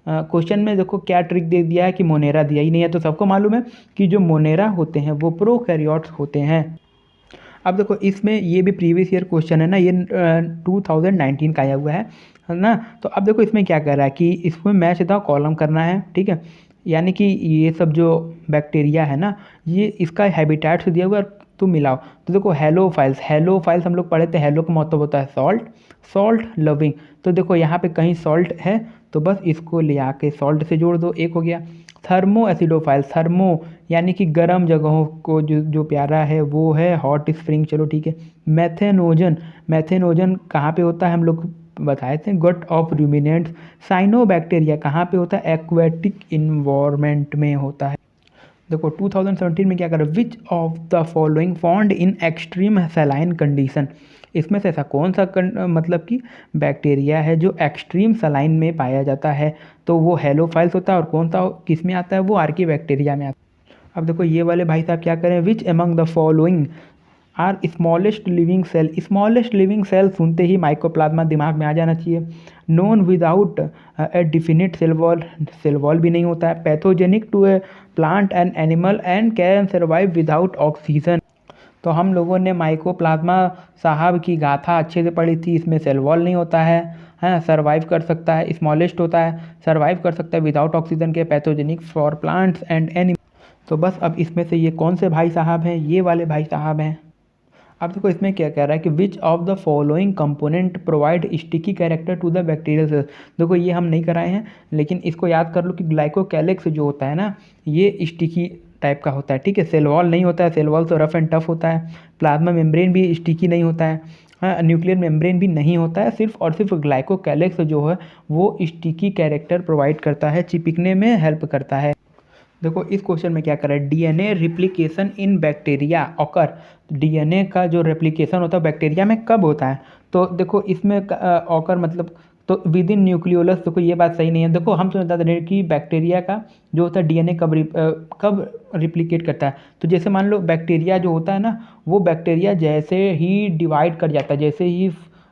क्वेश्चन में देखो क्या ट्रिक दे दिया है कि मोनेरा दिया ही नहीं है। तो सबको मालूम है कि जो मोनेरा होते हैं वो प्रोकैरियोट्स होते हैं। अब देखो इसमें ये भी प्रीवियस ईयर क्वेश्चन है ना, ये 2019 का आया हुआ है ना। तो अब देखो इसमें क्या कर रहा है कि इसमें मैच द कॉलम करना है, ठीक है, यानी कि ये सब जो बैक्टीरिया है ना, ये इसका हैबिटेट से दिया हुआ है, तो मिलाओ। तो देखो हेलो फाइल्स हम लोग पढ़े थे, हेलो का मतलब होता है सॉल्ट लविंग। तो देखो यहाँ पे कहीं सॉल्ट है तो बस इसको ले आके सॉल्ट से जोड़ दो, एक हो गया। थर्मो एसिडोफाइल, थर्मो यानी कि गर्म जगहों को जो प्यारा है वो है हॉट स्प्रिंग, चलो ठीक है। मैथेनोजन कहाँ पे होता है, हम लोग बताए थे, गट ऑफ रूमिनेंट्स। साइनोबैक्टीरिया कहाँ पे होता है, एक्वेटिक इन्वायरमेंट में होता है। देखो 2017 में क्या कर रहा है, which of the following found in extreme saline condition. इसमें से ऐसा कौन सा मतलब कि बैक्टीरिया है जो एक्सट्रीम सलाइन में पाया जाता है। तो वो हेलोफाइल्स होता है, और कौन सा किस में आता है, वो आर्की बैक्टीरिया में आता है। अब देखो ये वाले भाई साहब क्या करें, which among the following are smallest living cell. Smallest living cell सुनते ही माइकोप्लाज्मा दिमाग में आ जाना चाहिए। Known without a definite cell wall भी नहीं होता है। Pathogenic to a plant and animal and can survive without oxygen. तो हम लोगों ने माइकोप्लाज्मा साहब की गाथा अच्छे से पढ़ी थी, इसमें सेल वॉल नहीं होता है, हाँ, सर्वाइव कर सकता है, स्मॉलेस्ट होता है, सर्वाइव कर सकता है विदाउट ऑक्सीजन के, pathogenic for plants and animal. तो बस अब इसमें से ये कौन से भाई साहब हैं, ये वाले भाई साहब हैं। अब देखो इसमें क्या कह रहा है कि which of the following component provide sticky character to the bacterial cells. देखो ये हम नहीं कराए हैं, लेकिन इसको याद कर लो कि ग्लाइकोकैलिक्स जो होता है ना, ये स्टिकी टाइप का होता है, ठीक है। सेल वॉल नहीं होता है, सेल वॉल तो रफ एंड टफ होता है। प्लाज्मा मेम्ब्रेन भी स्टिकी नहीं होता है, हाँ, न्यूक्लियर मेम्ब्रेन भी नहीं होता है। सिर्फ और सिर्फ ग्लाइकोकैलिक्स जो है वो स्टिकी कैरेक्टर प्रोवाइड करता है, चिपकने में हेल्प करता है। देखो इस क्वेश्चन में क्या कर रहा है, डीएनए रिप्लिकेशन इन बैक्टीरिया ऑकर। डीएनए का जो रेप्लिकेशन होता है बैक्टीरिया में कब होता है। तो देखो इसमें ऑकर मतलब तो विद इन न्यूक्लियोलस। देखो ये बात सही नहीं है। देखो हम समझते हैं कि बैक्टीरिया का जो होता है डीएनए कब रिप्लिकेट करता है। तो जैसे मान लो बैक्टीरिया जो होता है ना, वो बैक्टीरिया जैसे ही डिवाइड कर जाता है, जैसे ही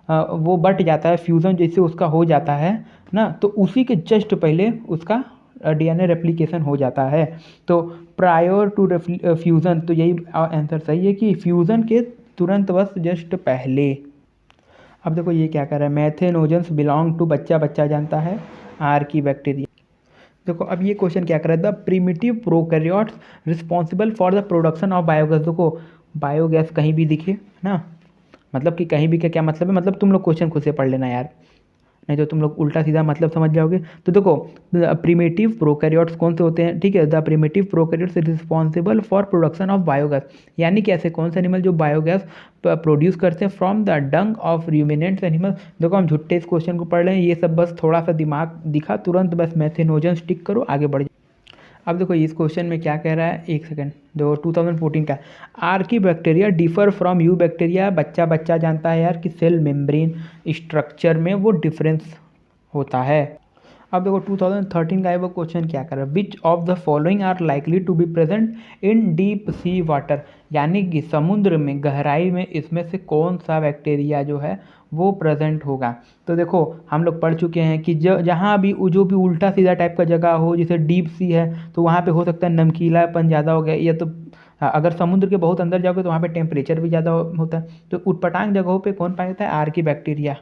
वो बट जाता है, फ्यूज़न जैसे उसका हो जाता है ना, तो उसी के जस्ट पहले उसका डीएनए रेप्लिकेशन हो जाता है। तो प्रायर टू फ्यूज़न, तो यही आंसर सही है कि फ्यूज़न के तुरंत बस जस्ट पहले। अब देखो ये क्या कर रहा है, मैथेनोजेंस बिलोंग टू, बच्चा जानता है, आर्की बैक्टीरिया। देखो अब ये क्वेश्चन क्या कर रहा है, the primitive prokaryotes responsible for the production of biogas. देखो बायोगैस कहीं भी दिखे ना, मतलब कि कहीं भी क्या क्या मतलब है, मतलब तुम लोग क्वेश्चन खुद से पढ़ लेना यार, नहीं तो तुम लोग उल्टा सीधा मतलब समझ जाओगे। तो देखो प्रिमिटिव प्रोकैरियोट्स कौन से होते हैं, ठीक है, the primitive prokaryotes responsible for production of biogas, यानी कि ऐसे कौन से एनिमल जो बायोगैस प्रोड्यूस करते हैं from the Dang of ruminants animal. देखो हम झुट्टे इस क्वेश्चन को पढ़ रहे हैं, ये सब बस थोड़ा सा दिमाग दिखा तुरंत बस मैथेनोजन टिक करो आगे बढ़। अब देखो इस क्वेश्चन में क्या कह रहा है, एक सेकंड, देखो 2014 का, Archie bacteria differ from you bacteria. बच्चा बच्चा जानता है यार कि सेल मेम्ब्रेन स्ट्रक्चर में वो डिफरेंस होता है। अब देखो 2013 का है वो क्वेश्चन क्या कर रहा है, which of the following are likely to be present in deep sea water, यानी कि समुद्र में गहराई में इसमें से कौन सा बैक्टीरिया जो है वो प्रेजेंट होगा। तो देखो हम लोग पढ़ चुके हैं कि जहाँ भी जो भी उल्टा सीधा टाइप का जगह हो, जैसे डीप सी है तो वहाँ पे हो सकता है नमकीलापन ज़्यादा हो गया, या तो अगर समुद्र के बहुत अंदर जाओगे तो वहाँ पे टेम्परेचर भी ज़्यादा होता है। तो उटपटांग जगहों पे कौन पाया जाता है, आर्की बैक्टीरिया।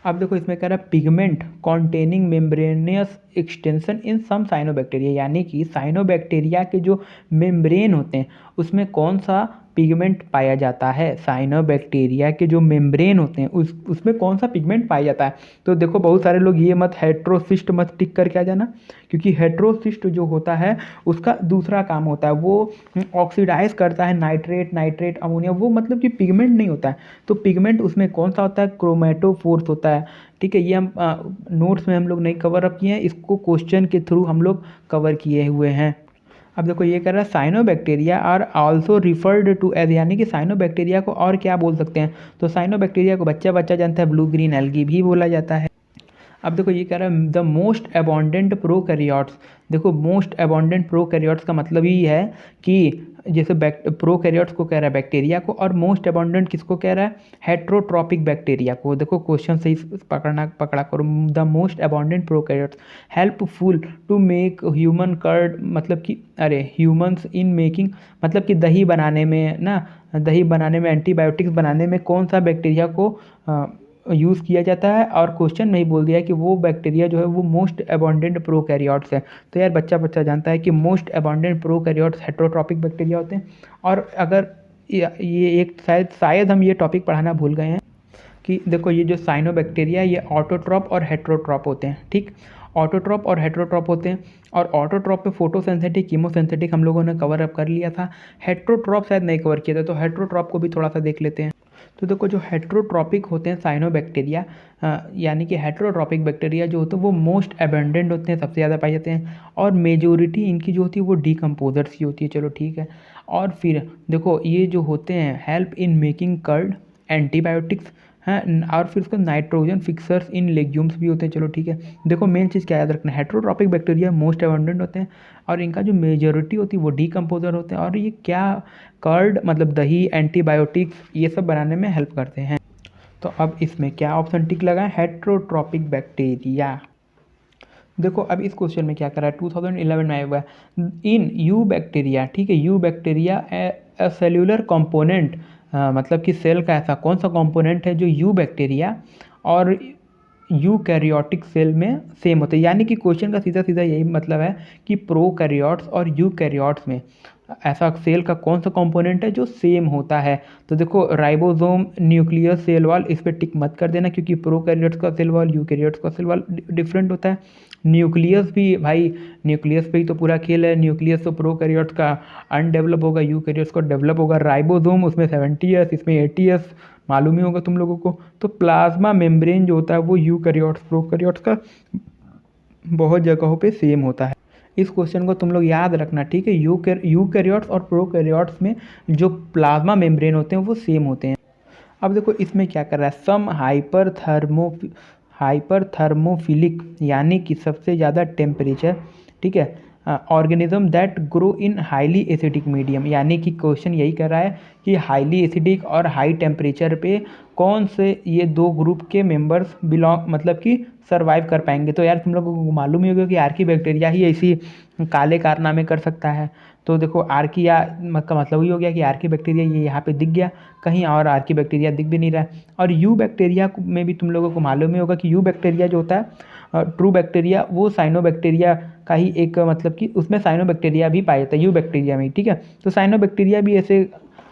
अब देखो इसमें कह रहा है pigment containing membranous extension in some cyanobacteria, यानी कि साइनोबैक्टीरिया के जो मेम्ब्रेन होते हैं उसमें कौन सा पिगमेंट पाया जाता है, साइनोबैक्टीरिया के जो मेम्ब्रेन होते हैं उसमें कौन सा पिगमेंट पाया जाता है। तो देखो बहुत सारे लोग ये मत हेट्रोसिस्ट मत टिक करके आ जाना, क्योंकि हेट्रोसिस्ट जो होता है उसका दूसरा काम होता है, वो ऑक्सीडाइज करता है नाइट्रेट नाइट्रेट अमोनिया, वो मतलब कि पिगमेंट नहीं होता है। तो पिगमेंट उसमें कौन सा होता है, क्रोमेटोफोर्स होता है, ठीक है। ये हम नोट्स में हम लोग नहीं कवर अप किए हैं, इसको क्वेश्चन के थ्रू हम लोग कवर किए हुए हैं। अब देखो ये कह रहा है cyanobacteria are also referred to as, यानी कि साइनोबैक्टीरिया को और क्या बोल सकते हैं, तो साइनोबैक्टीरिया को बच्चा बच्चा जानता है ब्लू ग्रीन एल्गी भी बोला जाता है। अब देखो ये कह रहा है द मोस्ट अबॉन्डेंट प्रोकैरियोट्स। देखो मोस्ट अबॉन्डेंट प्रोकैरियोट्स का मतलब ही है कि जैसे प्रोकैरियोट्स को कह रहा है बैक्टीरिया को, और मोस्ट अबॉन्डेंट किसको कह रहा है, हेट्रोट्रॉपिक बैक्टीरिया को। देखो क्वेश्चन सही पकड़ा करो, the most abundant prokaryotes helpful to make human curd, मतलब कि अरे ह्यूमंस इन मेकिंग, मतलब कि दही बनाने में ना, दही बनाने में एंटीबायोटिक्स बनाने में कौन सा बैक्टीरिया को यूज़ किया जाता है, और क्वेश्चन में ही बोल दिया कि वो बैक्टीरिया जो है वो मोस्ट अबॉन्डेंट प्रोकैरियोट्स है। तो यार बच्चा बच्चा जानता है कि most abundant prokaryotes heterotrophic bacteria होते हैं। और अगर ये एक शायद हम ये टॉपिक पढ़ाना भूल गए हैं कि देखो ये जो साइनोबैक्टीरिया ये ऑटोट्रॉप और हेट्रोट्रॉप होते हैं, ठीक, ऑटोट्रॉप और हेट्रोट्रॉप होते हैं। और ऑटोट्रॉप पे फोटोसिंथेटिक कीमोसिंथेटिक हम लोगों ने कवर अप कर लिया था, हेट्रोट्रॉप शायद नहीं कवर किया था, तो हेट्रोट्रॉप को भी थोड़ा सा देख लेते हैं। तो देखो जो हेट्रोट्रॉपिक होते हैं साइनोबैक्टीरिया, यानी कि हेट्रोट्रॉपिक बैक्टीरिया जो होते हैं वो मोस्ट अबेंडेंट होते हैं, सबसे ज़्यादा पाए जाते हैं, और मेजोरिटी इनकी जो होती है वो डीकम्पोजर्स की होती है, चलो ठीक है। और फिर देखो ये जो होते हैं help in making curd antibiotics हैं, और फिर उसका नाइट्रोजन फिक्सर्स इन लेग्यूम्स भी होते हैं, चलो ठीक है। देखो मेन चीज़ क्या याद रखना है, हेट्रोट्रॉपिक बैक्टीरिया मोस्ट अबंडेंट होते हैं और इनका जो मेजॉरिटी होती है वो डीकम्पोजर होते हैं, और ये क्या कर्ड मतलब दही एंटीबायोटिक्स ये सब बनाने में हेल्प करते हैं। तो अब इसमें क्या ऑप्शन टिक लगा है, हेट्रोट्रॉपिक बैक्टीरिया। देखो अब इस क्वेश्चन में क्या करा है, 2011 में आया हुआ है, इन यू बैक्टीरिया, ठीक है, you bacteria A cellular component, मतलब कि सेल का ऐसा कौन सा कंपोनेंट है जो यू बैक्टीरिया और यूकैरियोटिक सेल में सेम होते हैं। यानी कि क्वेश्चन का सीधा सीधा यही मतलब है कि प्रोकैरियोट्स और यूकैरियोट्स में ऐसा सेल का कौन सा कंपोनेंट है जो सेम होता है। तो देखो राइबोसोम न्यूक्लियस सेल वॉल, इस पर टिक मत कर देना क्योंकि प्रोकैरियोट्स का सेल वॉल यूकैरियोट्स का सेल वॉल डिफरेंट होता है। न्यूक्लियस भी भाई, न्यूक्लियस पे ही तो पूरा खेल है, न्यूक्लियस तो प्रोकैरियोट्स का अनडेवलप होगा, यूकैरियोट्स का डेवलप होगा। राइबोसोम उसमें 70 ईयर्स, इसमें 80 ईयर्स, मालूम ही होगा तुम लोगों को। तो प्लाज्मा मेम्ब्रेन जो होता है वो यूकैरियोट्स प्रोकैरियोट्स का बहुत जगहों पे सेम होता है। इस क्वेश्चन को तुम लोग याद रखना, ठीक है। यूकैरियोट्स और प्रोकैरियोट्स में जो प्लाज्मा मेम्ब्रेन होते हैं वो सेम होते हैं। अब देखो इसमें क्या कर रहा है, सम हाइपरथर्मोफिलिक, यानी कि सबसे ज़्यादा टेम्परेचर, ठीक है, organism that grow in highly acidic medium, यानी कि क्वेश्चन यही कर रहा है कि हाईली एसिडिक और हाई टेम्परेचर पे कौन से ये दो ग्रुप के मेंबर्स बिलोंग मतलब कि सर्वाइव कर पाएंगे। तो यार तुम लोगों को मालूम ही होगा कि आर्की बैक्टीरिया ही ऐसी काले कारनामे कर सकता है। तो देखो आर्किया का मतलब ही हो गया कि आर्की बैक्टीरिया ये यहाँ पे दिख गया, कहीं और आर्की बैक्टीरिया दिख भी नहीं रहा है। और यू बैक्टीरिया में भी तुम लोगों को मालूम ही होगा कि यू बैक्टीरिया जो होता है ट्रू बैक्टीरिया वो साइनोबैक्टीरिया का ही एक मतलब कि उसमें साइनोबैक्टीरिया भी पाया जाता है, यू बैक्टीरिया में, ठीक है। तो साइनोबैक्टीरिया भी ऐसे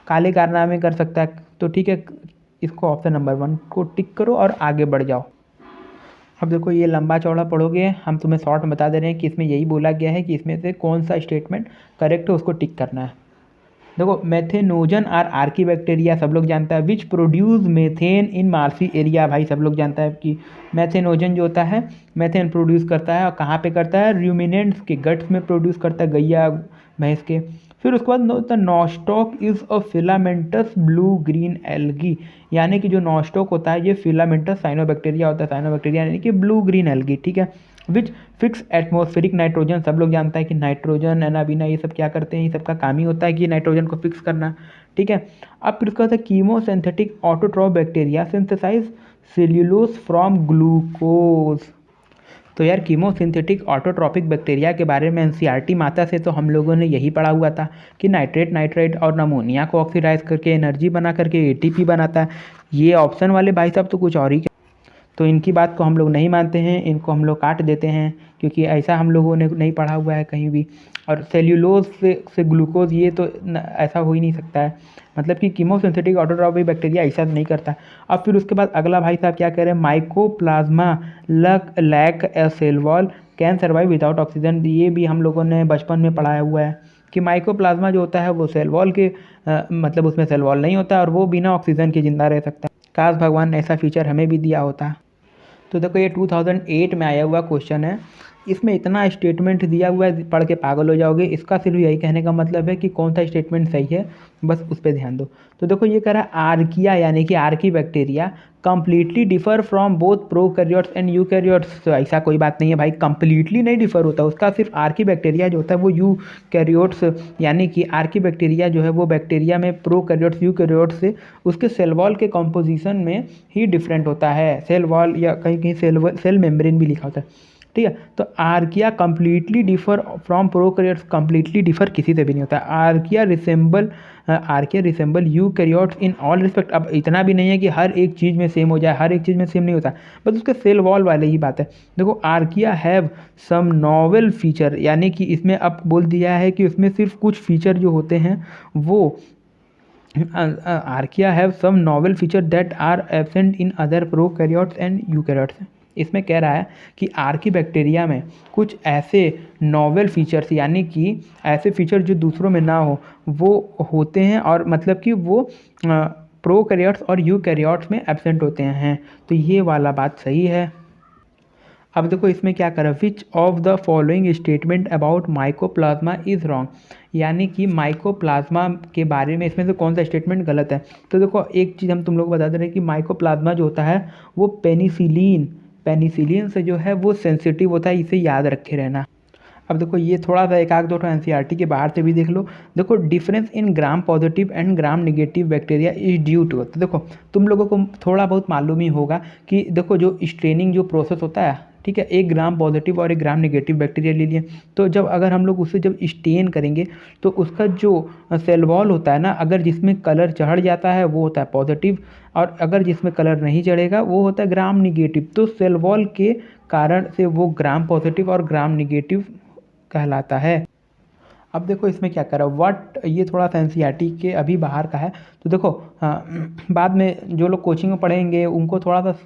काले कारनामे कर सकता है। तो ठीक है, इसको ऑप्शन नंबर 1 को टिक करो और आगे बढ़ जाओ। अब देखो ये लंबा चौड़ा पढ़ोगे, हम तुम्हें शॉर्ट में बता दे रहे हैं कि इसमें यही बोला गया है कि इसमें से कौन सा स्टेटमेंट करेक्ट है, उसको टिक करना है। देखो मेथेनोजन आर आर्की बैक्टीरिया सब लोग जानता है, which produce methane in marshy area, भाई सब लोग जानता है कि मेथेनोजन जो होता है मेथेन प्रोड्यूस करता है, और कहाँ पे करता है, रूमिनेंट्स के गट्स में प्रोड्यूस करता है, गैया भैंस के। फिर उसके बाद the nostoc is a filamentous blue green algae, यानी कि जो नॉस्टॉक होता है ये फिलामेंटस साइनोबैक्टीरिया होता है, साइनोबैक्टीरिया यानी कि ब्लू ग्रीन एल्गी, ठीक है। विच फिक्स एटमॉस्फेरिक नाइट्रोजन, सब लोग जानता है कि नाइट्रोजन एनाबीना ये सब क्या करते हैं, ये सब का काम ही होता है कि नाइट्रोजन को फिक्स करना, ठीक है। अब फिर उसका chemosynthetic autotroph bacteria synthesize cellulose from glucose. तो यार कीमोसिंथेटिक ऑटोट्रॉपिक बैक्टीरिया के बारे में एनसीईआरटी माता से तो हम लोगों ने यही पढ़ा हुआ था कि नाइट्रेट और अमोनिया को ऑक्सीडाइज करके एनर्जी बना करके एटीपी बनाता है। ये ऑप्शन वाले भाई साहब तो कुछ और ही, तो इनकी बात को हम लोग नहीं मानते हैं, इनको हम लोग काट देते हैं क्योंकि ऐसा हम लोगों ने नहीं पढ़ा हुआ है कहीं भी। और सेल्यूलोज से ग्लूकोज ये तो ऐसा हो ही नहीं सकता है, मतलब कि कीमोसिंथेटिक ऑटोट्रॉपिक बैक्टीरिया ऐसा नहीं करता। अब फिर उसके बाद अगला भाई साहब क्या कह रहे हैं, mycoplasma lack a cell wall can survive without oxygen. ये भी हम लोगों ने बचपन में पढ़ाया हुआ है कि माइकोप्लाज्मा जो होता है वो सेल वॉल के मतलब उसमें सेल वॉल नहीं होता और वो बिना ऑक्सीजन के जिंदा रह सकता है। काश भगवान ने ऐसा फीचर हमें भी दिया होता। तो देखो ये 2008 में आया हुआ क्वेश्चन है, इसमें इतना स्टेटमेंट दिया हुआ है पढ़ के पागल हो जाओगे। इसका सिर्फ यही कहने का मतलब है कि कौन सा स्टेटमेंट सही है, बस उस पर ध्यान दो। तो देखो ये कह रहा है आर्किया यानी कि Archie bacteria completely differ from both prokaryotes and eukaryotes. तो ऐसा कोई बात नहीं है भाई, कंप्लीटली नहीं डिफर होता उसका, सिर्फ आर्की बैक्टीरिया जो होता है वो यूकैरियोट्स यानी कि आर्की बैक्टीरिया जो है वो बैक्टीरिया में प्रोकैरियोट्स यूकैरियोट्स से उसके सेल वॉल के कॉम्पोजिशन में ही डिफरेंट होता है। सेल वॉल या कहीं कहीं सेल मेम्ब्रेन भी लिखा होता है, ठीक है। तो archaea completely differ from prokaryotes, completely differ किसी से भी नहीं होता। Archaea resemble eukaryotes in all respect. अब इतना भी नहीं है कि हर एक चीज़ में सेम हो जाए, हर एक चीज़ में सेम नहीं होता, बस उसके सेल वॉल वाले ही बात है। देखो archaea have some novel feature, यानी कि इसमें अब बोल दिया है कि उसमें सिर्फ कुछ फीचर जो होते हैं वो archaea have some novel feature that are absent in other prokaryotes and eukaryotes. इसमें कह रहा है कि आर्की बैक्टीरिया में कुछ ऐसे नॉवेल फीचर्स यानी कि ऐसे फीचर जो दूसरों में ना हो वो होते हैं, और मतलब कि वो प्रोकैरियोट्स और यूकैरियोट्स में एब्सेंट होते हैं। तो ये वाला बात सही है। अब देखो इसमें क्या करा, विच of the following statement about mycoplasma is wrong, यानी कि माइकोप्लाज्मा के बारे में इसमें से कौन सा स्टेटमेंट गलत है। तो देखो एक चीज़ हम तुम लोग बता दे रहे हैं कि माइकोप्लाज्मा जो होता है वो पेनिसिलिन से जो है वो सेंसिटिव होता है, इसे याद रखे रहना। अब देखो ये थोड़ा सा एक आध दो एनसीईआरटी के बाहर से भी देख लो। देखो difference in gram positive and gram negative bacteria is due to, तो देखो तुम लोगों को थोड़ा बहुत मालूम ही होगा कि देखो जो स्ट्रेनिंग जो प्रोसेस होता है, ठीक है, एक ग्राम पॉजिटिव और एक ग्राम नेगेटिव बैक्टीरिया ले लिए, तो जब अगर हम लोग उसे जब स्टेन करेंगे तो उसका जो सेल वॉल होता है ना, अगर जिसमें कलर चढ़ जाता है वो होता है पॉजिटिव, और अगर जिसमें कलर नहीं चढ़ेगा वो होता है ग्राम निगेटिव। तो सेल वॉल के कारण से वो ग्राम पॉजिटिव और ग्राम निगेटिव कहलाता है। अब देखो इसमें क्या करा व्हाट, ये थोड़ा सा एनसीईआरटी के अभी बाहर का है। तो देखो बाद में जो लोग कोचिंग में पढ़ेंगे उनको थोड़ा सा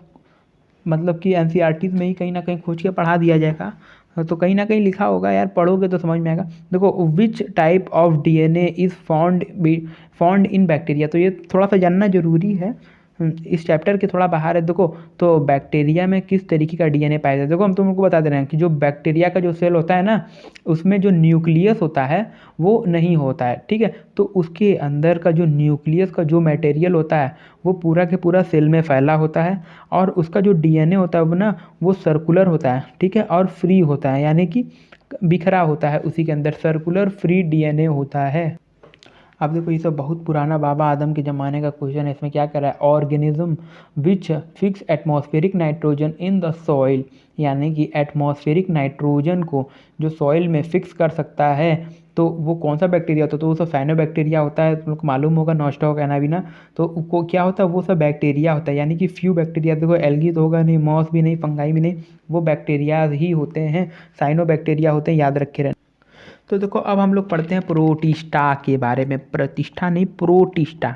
मतलब कि एनसीईआरटी में ही कहीं ना कहीं खोज के पढ़ा दिया जाएगा, तो कहीं ना कहीं लिखा होगा यार, पढ़ोगे तो समझ में आएगा। देखो which type of DNA is found in bacteria, तो ये थोड़ा सा जानना जरूरी है, इस चैप्टर के थोड़ा बाहर है। देखो तो बैक्टीरिया में किस तरीके का डीएनए पाया जाता है, देखो हम तुमको बता दे रहे हैं कि जो बैक्टीरिया का जो सेल होता है ना उसमें जो न्यूक्लियस होता है वो नहीं होता है, ठीक है। तो उसके अंदर का जो न्यूक्लियस का जो मटेरियल होता है वो पूरा के पूरा सेल में फैला होता है, और उसका जो डीएनए होता है वो ना वो सर्कुलर होता है, ठीक है, और फ्री होता है, यानी कि बिखरा होता है उसी के अंदर, सर्कुलर फ्री डीएनए होता है। अब देखो ये सब बहुत पुराना बाबा आदम के ज़माने का क्वेश्चन है। इसमें क्या कर रहा है, organism which fix atmospheric nitrogen in the soil, यानी कि एटमॉस्फेरिक नाइट्रोजन को जो सॉइल में फिक्स कर सकता है तो वो कौन सा बैक्टीरिया होता है, तो वो सब साइनोबैक्टीरिया होता है। तुम लोग को मालूम होगा, नॉस्टॉक एनाबिना, तो वो क्या होता है, वो सब बैक्टीरिया होता है, यानी कि फ्यू बैक्टीरिया। देखो एल्गी तो होगा नहीं, मॉस भी नहीं, फंगाई भी नहीं, वो बैक्टीरिया ही होते हैं, साइनोबैक्टीरिया होते हैं, याद रखे रहना। तो देखो अब हम लोग पढ़ते हैं प्रोटिस्टा के बारे में, प्रतिष्ठा नहीं प्रोटिस्टा।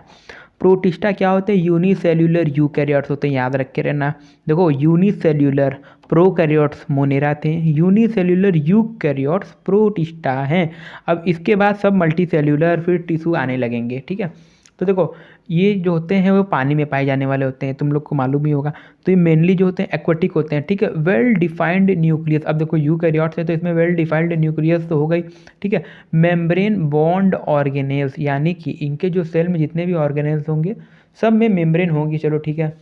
प्रोटिस्टा क्या होते हैं, यूनिसेल्यूलर यूकैरियोट्स होते हैं, याद रख के रहना। देखो यूनिसेल्यूलर प्रोकैरियोट्स मोनेरा थे, यूनिसेल्यूलर यूकैरियोट्स प्रोटिस्टा हैं। अब इसके बाद सब मल्टीसेल्यूलर फिर टिश्यू आने लगेंगे, ठीक है। तो देखो ये जो होते हैं वो पानी में पाए जाने वाले होते हैं, तुम लोग को मालूम ही होगा। तो ये मेनली जो होते हैं एक्वाटिक होते हैं, ठीक है। वेल डिफाइंड न्यूक्लियस, अब देखो यूकैरियोट्स है तो इसमें वेल डिफाइंड न्यूक्लियस तो हो गई, ठीक है। मेम्ब्रेन बॉन्ड ऑर्गेनेल्स, यानी कि इनके जो सेल में जितने भी ऑर्गेनेल्स होंगे सब में मेम्ब्रेन होंगी, चलो ठीक है।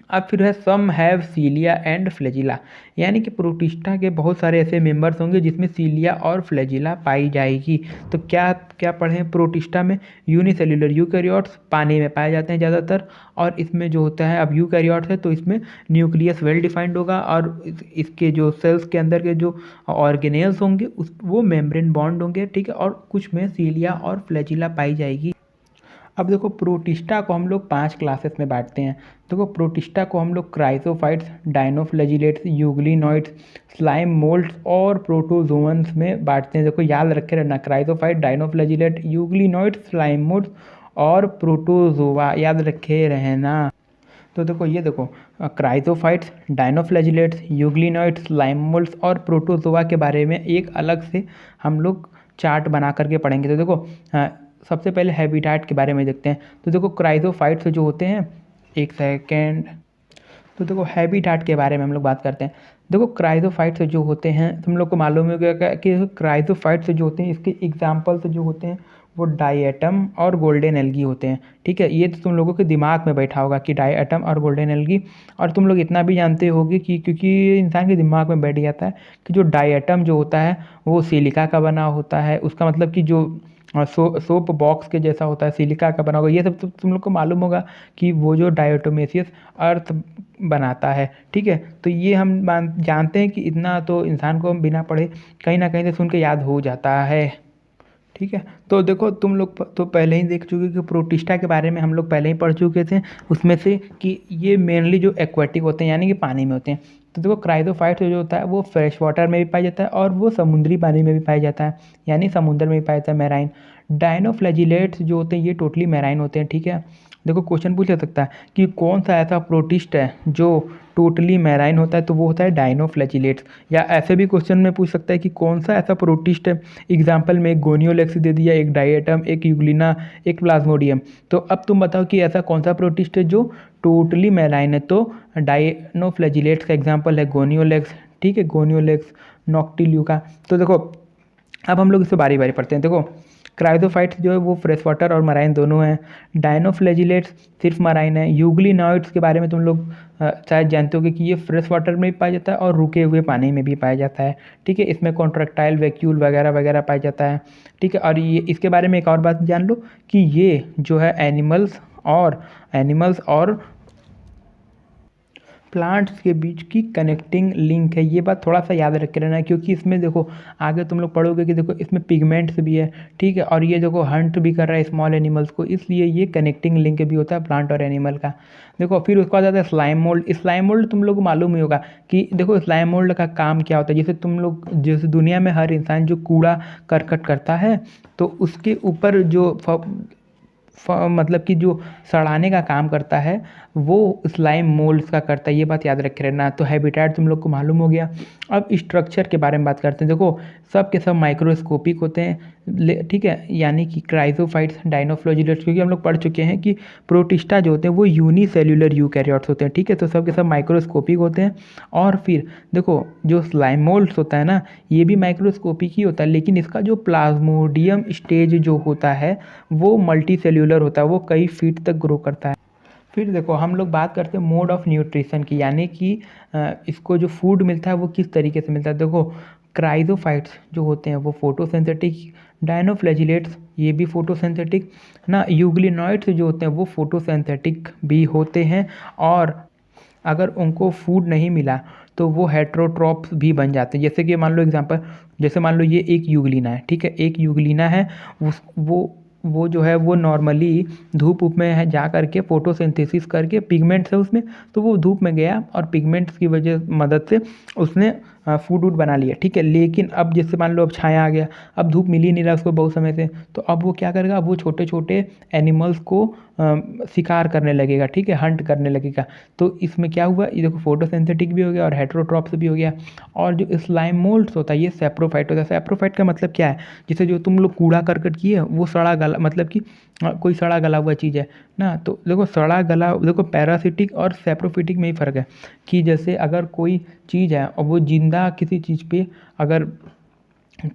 अब फिर है some have cilia and flagella, यानी कि प्रोटिस्टा के बहुत सारे ऐसे मेंबर्स होंगे जिसमें सीलिया और फ्लैजिला पाई जाएगी। तो क्या क्या पढ़े प्रोटिस्टा में, यूनिसेल्यूलर यूकैरियोट्स पानी में पाए जाते हैं ज़्यादातर, और इसमें जो होता है, अब यूकैरियोट्स है तो इसमें न्यूक्लियस वेल डिफाइंड होगा, और इसके जो सेल्स के अंदर के जो ऑर्गेनेल्स होंगे उस वो मेम्ब्रेन बॉन्ड होंगे, ठीक है। और कुछ में सीलिया और फ्लैजिला पाई जाएगी। अब देखो प्रोटिस्टा को हम लोग 5 क्लासेस में बांटते हैं। देखो प्रोटिस्टा को हम लोग chrysophytes, dinoflagellates, euglenoids, slime moulds और प्रोटोजोअन्स में बांटते हैं। देखो याद रखे रहना, chrysophyte, dinoflagellate, euglenoids, slime moulds और प्रोटोजोआ, याद रखे रहना। तो देखो ये देखो chrysophytes, dinoflagellates, euglenoids, slime moulds और प्रोटोजोआ के बारे में एक अलग से हम लोग चार्ट बना करके पढ़ेंगे। तो देखो सबसे पहले हैबिटेट के बारे में देखते हैं। तो देखो क्राइसोफाइट्स जो होते हैं, एक सेकेंड, तो देखो हैबिटेट के बारे में हम लोग बात करते हैं। देखो क्राइसोफाइट्स जो होते हैं, तुम लोग को मालूम होगा कि क्राइसोफाइट्स जो होते हैं इसके एग्जाम्पल्स जो होते हैं वो डायटम और गोल्डन एल्गी होते हैं, ठीक है। ये तो तुम लोगों के दिमाग में बैठा होगा कि डायटम और गोल्डन एल्गी, और तुम लोग इतना भी जानते होगे कि क्योंकि इंसान के दिमाग में बैठ जाता है कि जो डायटम जो होता है वो सिलिका का बना होता है, उसका मतलब कि जो सोप बॉक्स के जैसा होता है, सिलिका का बना होगा। ये सब तो तुम लोग को मालूम होगा कि वो जो डायटोमेसियस अर्थ बनाता है, ठीक है। तो ये हम जानते हैं कि इतना तो इंसान को बिना पढ़े कहीं ना कहीं से सुन के याद हो जाता है, ठीक है। तो देखो तुम लोग तो पहले ही देख चुके कि प्रोटिस्टा के बारे में हम लोग पहले ही पढ़ चुके थे, उसमें से कि ये मेनली जो एक्वाटिक होते हैं यानी कि पानी में होते हैं। तो देखो क्राइसोफाइट जो होता है वो फ्रेश वाटर में भी पाया जाता है और वो समुद्री पानी में भी पाया जाता है, यानी समुद्र में भी पाया जाता है, मैराइन। डायनोफ्लैजिलेट्स जो होते हैं ये टोटली मैराइन होते हैं, ठीक है। देखो क्वेश्चन पूछ सकता है कि कौन सा ऐसा प्रोटिस्ट है जो टोटली मैराइन होता है, तो वो होता है डायनोफ्लैजिलेट्स। या ऐसे भी क्वेश्चन में पूछ सकता है कि कौन सा ऐसा प्रोटिस्ट है, एग्जाम्पल में एक गोनियोलेक्स दे दिया, एक डायटम, एक यूग्लिना, एक प्लाज्मोडियम। तो अब तुम बताओ कि ऐसा कौन सा प्रोटिस्ट है जो टोटली मैराइन है। तो डायनोफ्लैजिलेट्स का एग्जाम्पल है गोनियोलेक्स, ठीक है, गोनियोलेक्स, नॉक्टिल्यूका। तो देखो अब हम लोग इसे बारी बारी पढ़ते हैं। देखो क्राइसोफाइट्स जो है वो फ्रेश वाटर और मराइन दोनों हैं। डायनोफ्लैजिलेट्स सिर्फ मराइन है। यूग्लिनॉइड्स के बारे में तुम लोग शायद जानते होगे कि ये फ्रेश वाटर में भी पाया जाता है और रुके हुए पानी में भी पाया जाता है, ठीक है। इसमें कॉन्ट्रैक्टाइल वैक्यूल वगैरह वगैरह पाया जाता है, ठीक है। और ये इसके बारे में एक और बात जान लो कि ये जो है एनिमल्स और प्लांट्स के बीच की कनेक्टिंग लिंक है। ये बात थोड़ा सा याद रख के रहना है, क्योंकि इसमें देखो आगे तुम लोग पढ़ोगे कि देखो इसमें पिगमेंट्स भी है, ठीक है। और ये देखो हंट भी कर रहा है स्मॉल एनिमल्स को, इसलिए ये कनेक्टिंग लिंक भी होता है प्लांट और एनिमल का। देखो फिर उसके बाद आता है स्लाइम मोल्ड। स्लाइम मोल्ड तुम लोग को मालूम ही होगा कि देखो स्लाइम मोल्ड का काम क्या होता है। जैसे तुम लोग, जैसे दुनिया में हर इंसान जो कूड़ा करकट करता है तो उसके ऊपर जो मतलब कि जो सड़ाने का काम करता है वो स्लाइम मोल्ड्स का करता है, ये बात याद रखे रहना। तो हैबिटेट तुम लोग को मालूम हो गया। अब स्ट्रक्चर के बारे में बात करते हैं। देखो सब के सब माइक्रोस्कोपिक होते हैं, ठीक है, यानी कि क्राइसोफाइट्स, डायनोफ्लैजिलेट्स, क्योंकि हम लोग पढ़ चुके हैं कि प्रोटिस्टा जो होते हैं वो यूनिसेल्यूलर यूकैरियोट्स होते हैं, ठीक है। तो सब के सब माइक्रोस्कोपिक होते हैं। और फिर देखो जो स्लाइम मोल्ड्स होता है ना, ये भी माइक्रोस्कोपिक ही होता है, लेकिन इसका जो प्लाज्मोडियम स्टेज जो होता है वो मल्टी सेल्यूलर होता है, वो कई फीट तक ग्रो करता है। फिर देखो हम लोग बात करते हैं मोड ऑफ न्यूट्रिशन की, यानी कि इसको जो फूड मिलता है वो किस तरीके से मिलता है। देखो क्राइजोफाइट्स जो होते हैं वो फोटोसिंथेटिक, डायनोफ्लैजिलेट्स ये भी फोटोसिंथेटिक ना, यूग्लिनॉइड्स जो होते हैं वो फोटोसिंथेटिक भी होते हैं, और अगर उनको फूड नहीं मिला तो वो हेट्रोट्रॉप्स भी बन जाते हैं। जैसे कि मान लो एग्जांपल, जैसे मान लो ये एक यूग्लिना है, ठीक है, एक यूग्लिना है, उस वो जो है वो नॉर्मली धूप उप में है जा करके फोटोसिंथेसिस करके पिगमेंट्स है उसमें, तो वो धूप में गया और पिगमेंट्स की वजह मदद से उसने फूड वूड बना लिया, ठीक है। लेकिन अब जैसे मान लो अब छाया आ गया, अब धूप मिल ही नहीं रहा उसको बहुत समय से, तो अब वो क्या करेगा, अब वो छोटे छोटे एनिमल्स को शिकार करने लगेगा, ठीक है, हंट करने लगेगा। तो इसमें क्या हुआ, ये देखो फोटोसिंथेटिक भी हो गया और हेट्रोट्रॉप्स भी हो गया। और जो स्लाइम मोल्ड्स होता है ये सैप्रोफाइट होता है। सैप्रोफाइट का मतलब क्या है, जैसे जो तुम लोग कूड़ा करकट किए वो सड़ा गला, मतलब कि कोई सड़ा गला हुआ चीज़ है ना, तो देखो सड़ा गला, देखो पैरासिटिक और सैप्रोफिटिक में ही फ़र्क है कि जैसे अगर कोई चीज़ है और वो जिंदा किसी चीज़ पे, अगर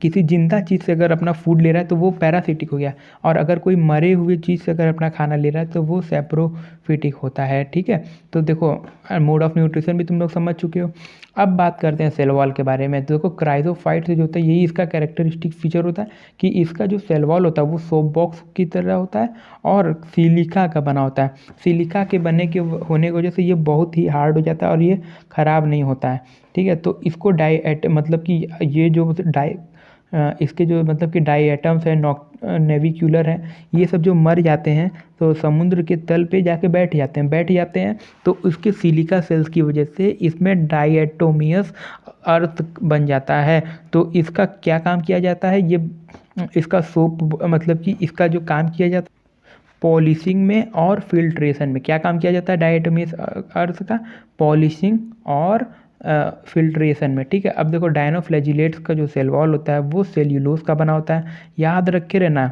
किसी जिंदा चीज़ से अगर अपना फूड ले रहा है तो वो पैरासिटिक हो गया, और अगर कोई मरे हुए चीज़ से अगर अपना खाना ले रहा है तो वो सैप्रोफिटिक होता है, ठीक है। तो देखो मोड ऑफ न्यूट्रिशन भी तुम लोग समझ चुके हो। अब बात करते हैं सेल वॉल के बारे में। तो देखो क्राइजोफाइट जो होता है यही इसका कैरेक्टरिस्टिक फीचर होता है कि इसका जो सेल वॉल होता है वो सोप बॉक्स की तरह होता है और सिलिका का बना होता है। सिलिका के बनने के होने की वजह से ये बहुत ही हार्ड हो जाता है और ये ख़राब नहीं होता है, ठीक है। तो इसको मतलब कि ये जो इसके जो मतलब कि डाई एटम्स हैं, नेविक्यूलर हैं, ये सब जो मर जाते हैं तो समुद्र के तल पे जाके बैठ जाते हैं, तो उसके सिलिका सेल्स की वजह से इसमें डायटोमियस अर्थ बन जाता है। तो इसका क्या काम किया जाता है, ये इसका सोप मतलब कि इसका जो काम किया जाता है पॉलिशिंग में और फिल्ट्रेशन में, क्या काम किया जाता है डायटोमियस अर्थ का, पॉलिशिंग और फिल्ट्रेशन में, ठीक है। अब देखो डायनोफ्लैजिलेट्स का जो सेल वॉल होता है वो सेल्यूलोज का बना होता है, याद रखे रहना।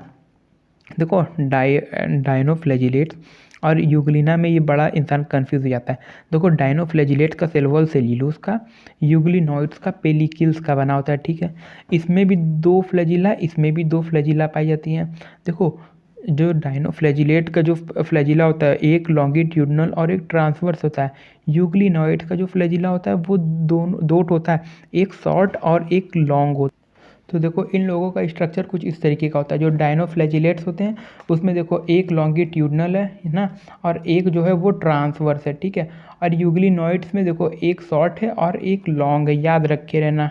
देखो डायनोफ्लैजिलेट्स और यूग्लिना में ये बड़ा इंसान कंफ्यूज हो जाता है। देखो डायनोफ्लैजिलेट्स का सेल वॉल सेल्यूलोज का, यूग्लिनॉइड्स का पेलिकिल्स का बना होता है, ठीक है। इसमें भी दो फ्लैजिला, इसमें भी दो फ्लैजिला पाई जाती हैं। देखो जो डायनोफ्लैजिलेट का जो फ्लैजिला होता है एक लॉन्गिट्यूडनल और एक ट्रांसवर्स होता है। यूग्लिनॉइड का जो फ्लैजिला होता है वो दोनों दो होता है, एक शॉर्ट और एक लॉन्ग होता है। तो देखो इन लोगों का स्ट्रक्चर कुछ इस तरीके का होता है। जो डायनोफ्लैजिलेट्स होते हैं उसमें देखो एक लॉन्गिट्यूडनल है ना, और एक जो है वो ट्रांसवर्स है, ठीक है। और यूग्लिनॉइड्स में देखो एक शॉर्ट है और एक लॉन्ग है, याद रखे रहना।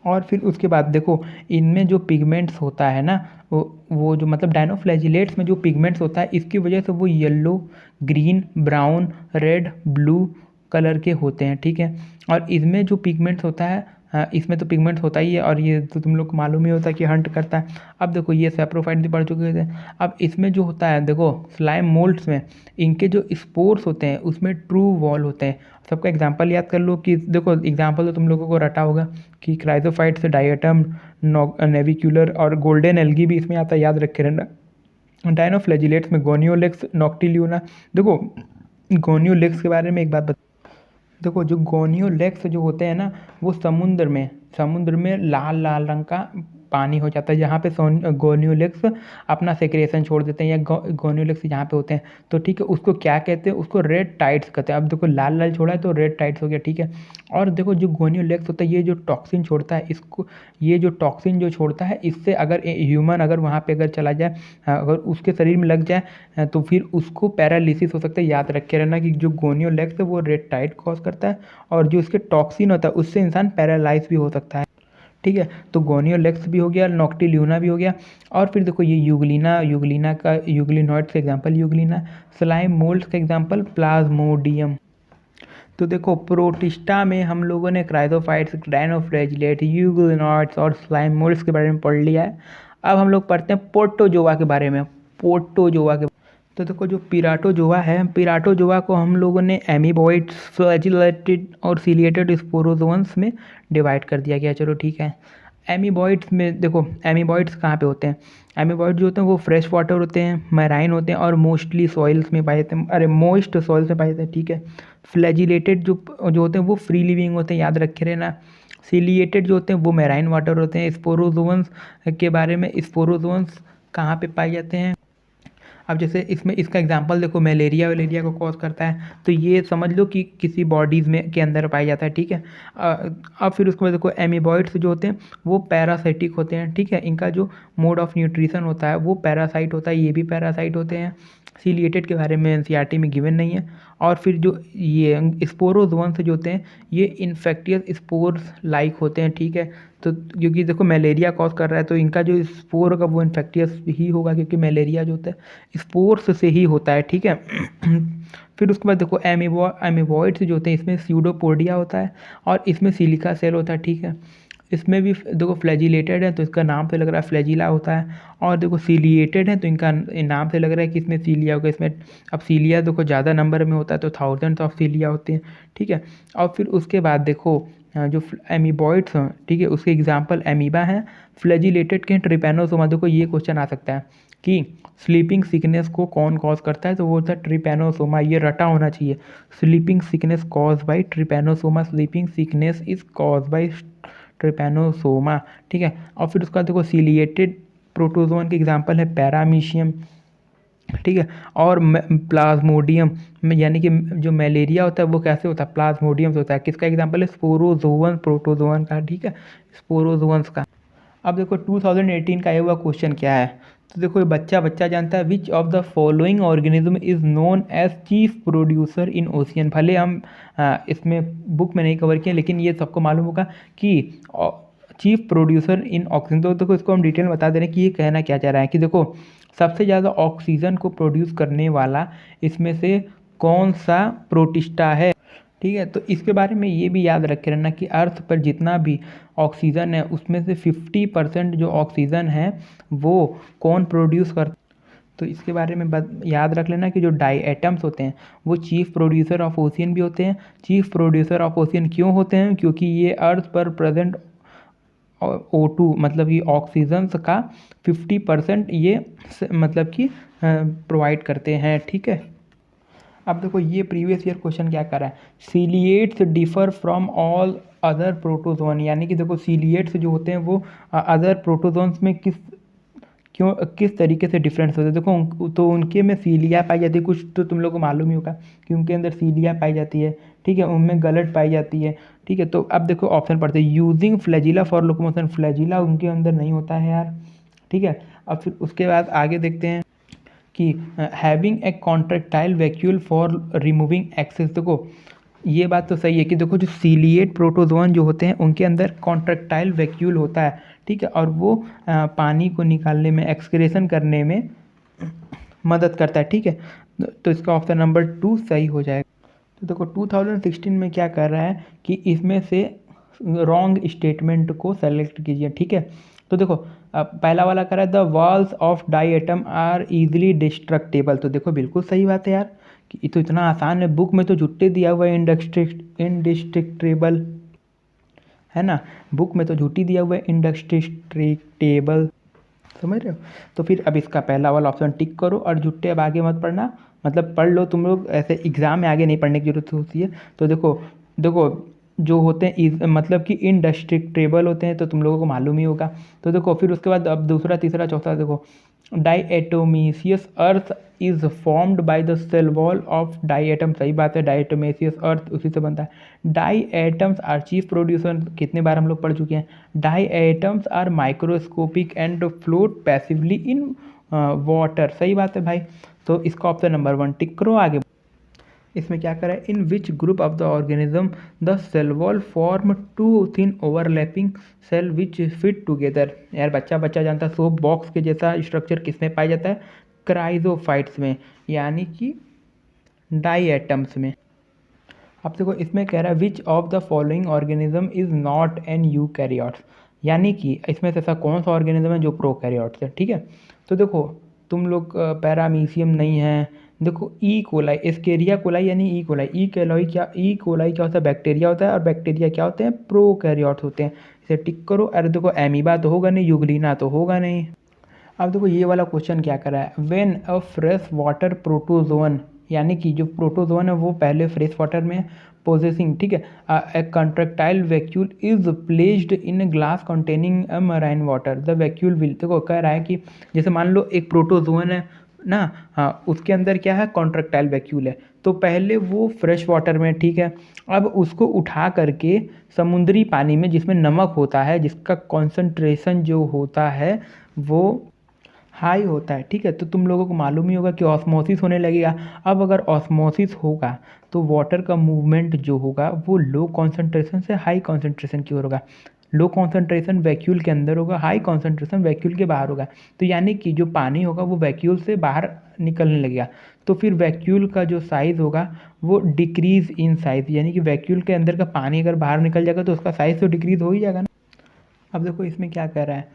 और फिर उसके बाद देखो इनमें जो पिगमेंट्स होता है ना, वो जो मतलब डायनोफ्लैजिलेट्स में जो पिगमेंट्स होता है इसकी वजह से वो yellow, green, brown, red, blue colour के होते हैं, ठीक है। और इसमें जो पिगमेंट्स होता है, इसमें तो पिगमेंट्स होता ही है और ये तो तुम लोग को मालूम ही होता है कि हंट करता है। अब देखो ये सैप्रोफाइट भी पढ़ चुके थे। अब इसमें जो होता है देखो स्लाइम मोल्ड्स में इनके जो स्पोर्स होते हैं उसमें ट्रू वॉल होते हैं। सबका एग्जांपल याद कर लो कि देखो एग्जांपल तो तुम लोगों को रटा होगा कि क्राइजोफाइट से डायटम, नेविक्यूलर और गोल्डन एल्गी भी इसमें आता है, याद रखे रहना। डायनोफ्लैजिलेट्स में गोनियोलेक्स, नॉक्टिल्यूना। देखो गोनियोलेक्स के बारे में एक बात बता, देखो जो गोनियोलेक्स जो होते हैं ना वो समुद्र में लाल लाल रंग का पानी हो जाता है जहाँ पे गोनियोलेक्स अपना सेक्रेशन छोड़ देते हैं, या गोनियोलेक्स जहाँ पे होते हैं, तो ठीक है उसको क्या कहते हैं, उसको रेड टाइड्स कहते हैं। अब देखो लाल लाल छोड़ा है तो रेड टाइड्स हो गया, ठीक है। और देखो जो गोनियोलेक्स होता है ये जो टॉक्सिन छोड़ता है, इसको ये जो टॉक्सिन जो छोड़ता है इससे अगर ह्यूमन अगर वहाँ पे अगर चला जाए, अगर उसके शरीर में लग जाए तो फिर उसको पैरालिसिस हो सकता है। याद रखे रहना कि जो गोनियोलेक्स है वो रेड टाइड कॉज करता है और जो इसके टॉक्सिन होता है उससे इंसान पैरालाइज भी हो सकता है, ठीक है। तो गोनियोलेक्स भी हो गया, नॉक्टिल्यूना भी हो गया। और फिर देखो ये यूग्लिना का यूग्लिनॉइड्स का एग्जांपल यूग्लिना, स्लाइम मोल्ड्स का एग्जांपल प्लाज्मोडियम। तो देखो प्रोटिस्टा में हम लोगों ने क्राइजोफाइट्स, डायनोफ्लैजिलेट, यूग्लिनॉइड्स और स्लाइम मोल्ड्स के बारे में पढ़ लिया है। अब हम लोग पढ़ते हैं प्रोटोजोआ के बारे में। प्रोटोजोआ के तो देखो जो पिराटोजोआ है, पिराटोजोआ को हम लोगों ने एमीबॉइड्स, फ्लैजिलेटेड और सिलिएटेड स्पोरोजोन्स में डिवाइड कर दिया गया। चलो ठीक है। एमीबॉइड्स में देखो एमीबॉइड्स कहाँ पे होते हैं, एमीबॉइड जो होते हैं वो फ्रेश वाटर होते हैं, मैराइन होते हैं और मोस्टली सॉइल्स में पाए जाते हैं, अरे मोस्ट सॉइल्स में पाए जाते हैं, ठीक है। फ्लैजिलेटेड जो होते हैं वो फ्री लिविंग होते हैं, याद रखे रहना। सिलिएटेड जो होते हैं वो मैराइन वाटर होते हैं। स्पोरोजोन्स के बारे में, स्पोरोजोन्स कहाँ पे पाए जाते हैं, अब जैसे इसमें इसका एग्जांपल देखो, मलेरिया वलेरिया को कॉज करता है, तो ये समझ लो कि किसी बॉडीज़ में के अंदर पाया जाता है, ठीक है। अब फिर उसके बाद देखो एमीबॉइड्स जो होते हैं वो पैरासाइटिक होते हैं, ठीक है। इनका जो मोड ऑफ न्यूट्रिशन होता है वो पैरासाइट होता है, ये भी पैरासाइट होते हैं। सीलिएटेड के बारे में एनसीईआरटी में गिवन नहीं है। और फिर जो ये स्पोरोजोन्स जो होते हैं ये इन्फेक्टियस स्पोर्स लाइक होते हैं, ठीक है। तो क्योंकि देखो मलेरिया कॉज कर रहा है तो इनका जो स्पोर होगा वो इन्फेक्टियस ही होगा, क्योंकि मलेरिया जो होता है स्पोर्स से ही होता है, ठीक है। फिर उसके बाद देखो एमीबॉइड्स जो होते हैं इसमें स्यूडोपोडिया होता है और इसमें सिलिका सेल होता है, ठीक है। इसमें भी देखो फ्लैजिलेटेड है तो इसका नाम से लग रहा है फ्लैजिला होता है। और देखो सीलिएटेड है तो इनका नाम से लग रहा है कि इसमें सीलिया होगा। इसमें अब सीलिया देखो ज़्यादा नंबर में होता है तो थाउजेंड्स ऑफ सीलिया होते हैं, ठीक है। और फिर उसके बाद देखो जो एमीबॉइड्स हैं, ठीक है, उसके एग्जाम्पल एमीबा हैं, फ्लैजिलेटेड के ट्रिपैनोसोमा। देखो ये क्वेश्चन आ सकता है कि स्लीपिंग सिकनेस को कौन कॉज करता है, तो वो होता है ट्रिपैनोसोमा। ये रटा होना चाहिए, sleeping sickness cause by Trypanosoma, sleeping sickness is cause by Trypanosoma, ठीक है। और फिर उसका देखो सीलिएटेड प्रोटोजोन के एग्जाम्पल है पैरामीशियम, ठीक है। और प्लाज्मोडियम, यानी कि जो मलेरिया होता है वो कैसे होता है, प्लाज्मोडियम से होता है। किसका एग्जाम्पल है, स्पोरोजोवन प्रोटोजोवन का, ठीक है, स्पोरोजोवंस का। अब देखो 2018 का ये हुआ क्वेश्चन क्या है, तो देखो ये बच्चा जानता है which of the following organism is known as chief producer in ocean. भले हम इसमें बुक में नहीं कवर किए लेकिन ये सबको मालूम होगा कि चीफ प्रोड्यूसर इन ऑक्सीजन। तो देखो इसको हम डिटेल में बता दे रहे हैं कि ये कहना क्या चाह रहा है कि देखो सबसे ज़्यादा ऑक्सीजन को प्रोड्यूस करने वाला इसमें से कौन सा प्रोटिस्टा है, ठीक है। तो इसके बारे में ये भी याद रखे रहना कि अर्थ पर जितना भी ऑक्सीजन है उसमें से 50% जो ऑक्सीजन है वो कौन प्रोड्यूस कर। तो इसके बारे में याद रख लेना कि जो डाई एटम्स होते हैं वो चीफ प्रोड्यूसर ऑफ ओशियन भी होते हैं। चीफ प्रोड्यूसर ऑफ ओशियन क्यों होते हैं, क्योंकि ये अर्थ पर प्रेजेंट O2 मतलब कि ऑक्सीजन का 50% ये मतलब कि प्रोवाइड करते हैं, ठीक है। अब देखो ये प्रीवियस ईयर क्वेश्चन क्या कर रहा है, ciliates differ from all other protozoan. यानी कि देखो सीलिएट्स जो होते हैं वो अदर प्रोटोजोन्स में किस तरीके से डिफरेंस होते हैं। देखो तो उनके में सीलिया पाई जाती है, कुछ तो तुम लोग को मालूम ही होगा कि उनके अंदर सीलिया पाई जाती है, ठीक है, उनमें गलट पाई जाती है, ठीक है। तो अब देखो ऑप्शन पढ़ते हैं, using flagella for locomotion. Flagella उनके अंदर नहीं होता है यार, ठीक है। अब फिर उसके बाद आगे देखते हैं कि having a contractile vacuole for removing excess. देखो ये बात तो सही है कि देखो जो सीलिएट प्रोटोजोन जो होते हैं उनके अंदर कॉन्ट्रेक्टाइल वैक्यूल होता है, ठीक है, और वो पानी को निकालने में, एक्सक्रेशन करने में मदद करता है, ठीक है। तो इसका ऑप्शन नंबर 2 सही हो जाएगा। तो देखो 2016 में क्या कर रहा है कि इसमें से रॉन्ग स्टेटमेंट को सेलेक्ट कीजिए, ठीक है। तो देखो पहला वाला कर रहा है the walls of diatom are easily destructible. तो देखो बिल्कुल सही बात है यार, कि ये तो इतना आसान है, बुक में तो झुट्टे दिया हुआ है इनडिस्ट्रक्टेबल, है ना, बुक में तो झूठी दिया हुआ है इनडिस्ट्रक्टेबल, समझ रहे हो। तो फिर अब इसका पहला वाला ऑप्शन टिक करो और झुट्टे अब आगे मत पढ़ना, मतलब पढ़ लो तुम लोग, ऐसे एग्जाम में आगे नहीं पढ़ने की जरूरत होती है। तो देखो देखो जो होते हैं मतलब कि इनडिस्ट्रक्टेबल होते हैं तो तुम लोगों को मालूम ही होगा। तो देखो फिर उसके बाद अब दूसरा तीसरा चौथा देखो, diatomaceous earth is formed by the cell wall of diatom. सही बात है, डाईएटोमेसियस अर्थ उसी से बनता है। Diatoms are chief producer, कितने बार हम लोग पढ़ चुके हैं। Diatoms are microscopic and float passively in water. सही बात है भाई। तो इसका ऑप्शन नंबर 1 टिक करो आगे। इसमें क्या करा है, in which group of the organism the cell wall form two thin overlapping cell which fit together. यार बच्चा जानता है, सोप बॉक्स के जैसा स्ट्रक्चर किसमें पाया जाता है, क्राइजोफाइट्स में, यानी कि डाई एटम्स में। अब देखो इसमें कह रहा है which of the following organism is not an eukaryotes. यानी कि इसमें से ऐसा कौन सा ऑर्गेनिज्म है जो प्रोकैरियोट्स है, ठीक है। तो देखो तुम लोग पैरामीशियम नहीं है। देखो ई कोलाई, एस्केरिया कोलाई यानी ई कोलाई। ई कोलाई क्या होता है, बैक्टीरिया होता है, और बैक्टीरिया क्या होते हैं, प्रोकैरियोट्स होते हैं। इसे टिक करो। अरे देखो एमीबा तो होगा नहीं, यूग्लिना तो होगा नहीं। अब देखो ये वाला क्वेश्चन क्या कर रहा है, when a fresh water protozoan, यानी कि जो प्रोटोजोन है वो पहले फ्रेश वाटर में पोजेसिंग, ठीक है, a contractile vacuole is placed in glass containing a marine water the vacuole will. देखो कह रहा है कि जैसे मान लो एक प्रोटोजोन है ना। हाँ, उसके अंदर क्या है, कॉन्ट्रैक्टाइल वैक्यूल है। तो पहले वो फ्रेश वाटर में, ठीक है, अब उसको उठा करके समुद्री पानी में जिसमें नमक होता है, जिसका कॉन्सेंट्रेशन जो होता है वो हाई होता है, ठीक है। तो तुम लोगों को मालूम ही होगा कि ऑस्मोसिस होने लगेगा। अब अगर ऑस्मोसिस होगा तो वाटर का मूवमेंट जो होगा वो लो कॉन्सेंट्रेशन से हाई कॉन्सेंट्रेशन की ओर होगा। लो कॉन्सेंट्रेशन वैक्यूल के अंदर होगा, हाई कॉन्सेंट्रेशन वैक्यूल के बाहर होगा। तो यानी कि जो पानी होगा वो वैक्यूल से बाहर निकलने लगेगा। तो फिर वैक्यूल का जो साइज़ होगा वो डिक्रीज इन साइज़, यानी कि वैक्यूल के अंदर का पानी अगर बाहर निकल जाएगा तो उसका साइज़ तो डिक्रीज हो ही जाएगा ना। अब देखो इसमें क्या कह रहा है,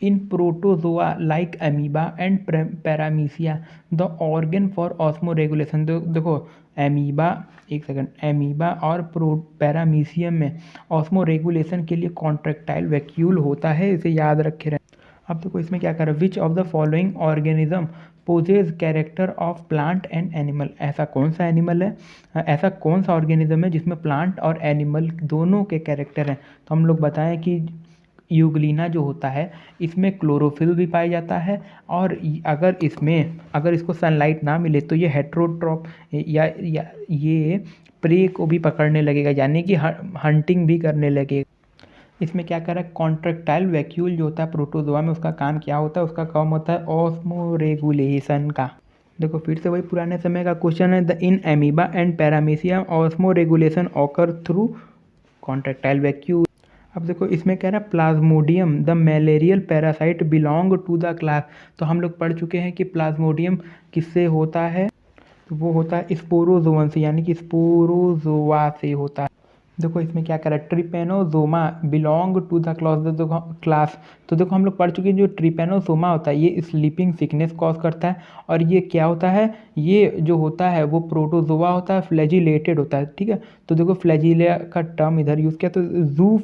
in protozoa like amoeba and paramecia the organ for osmoregulation. देखो एमीबा, एक सेकंड, एमीबा और प्रो पैरामीसियम में ऑस्मोरेगुलेशन के लिए कॉन्ट्रैक्टाइल वैक्यूल होता है, इसे याद रखे रहें। अब देखो इसमें क्या कर रहा है, which of the following organism possess character of plant and animal. ऐसा कौन सा एनिमल है, ऐसा कौन सा ऑर्गेनिज्म है जिसमें प्लांट और एनिमल दोनों के कैरेक्टर हैं। तो हम लोग बताएं कि यूग्लिना जो होता है इसमें क्लोरोफिल भी पाया जाता है, और अगर इसको सनलाइट ना मिले तो ये हेट्रोट्रॉप या ये प्रे को भी पकड़ने लगेगा, यानी कि हंटिंग भी करने लगेगा। इसमें क्या कर रहा है, कॉन्ट्रैक्टाइल वैक्यूल जो होता है प्रोटोजोआ में, उसका काम क्या होता है, उसका काम होता है ऑस्मोरेगुलेशन का। देखो फिर से वही पुराने समय का क्वेश्चन है, the in amoeba and paramecium osmoregulation occur through contractile vacuole. अब देखो इसमें कह रहा है plasmodium the malarial parasite belong to the class. तो हम लोग पढ़ चुके हैं कि प्लाज्मोडियम किससे होता है, तो वो होता है स्पोरोजोअन से, यानी कि स्पोरोजोआ से होता है। देखो इसमें क्या कह रहा है, trypanosoma belong to the class. तो देखो हम लोग पढ़ चुके हैं जो ट्रिपेनोसोमा होता है ये स्लीपिंग सिकनेस कॉज करता है, और ये क्या होता है, ये जो होता है वो प्रोटोजोआ होता है, फ्लैजिलेटेड होता है, ठीक है। तो देखो फ्लैजिलिया का टर्म इधर यूज़ किया, तो जू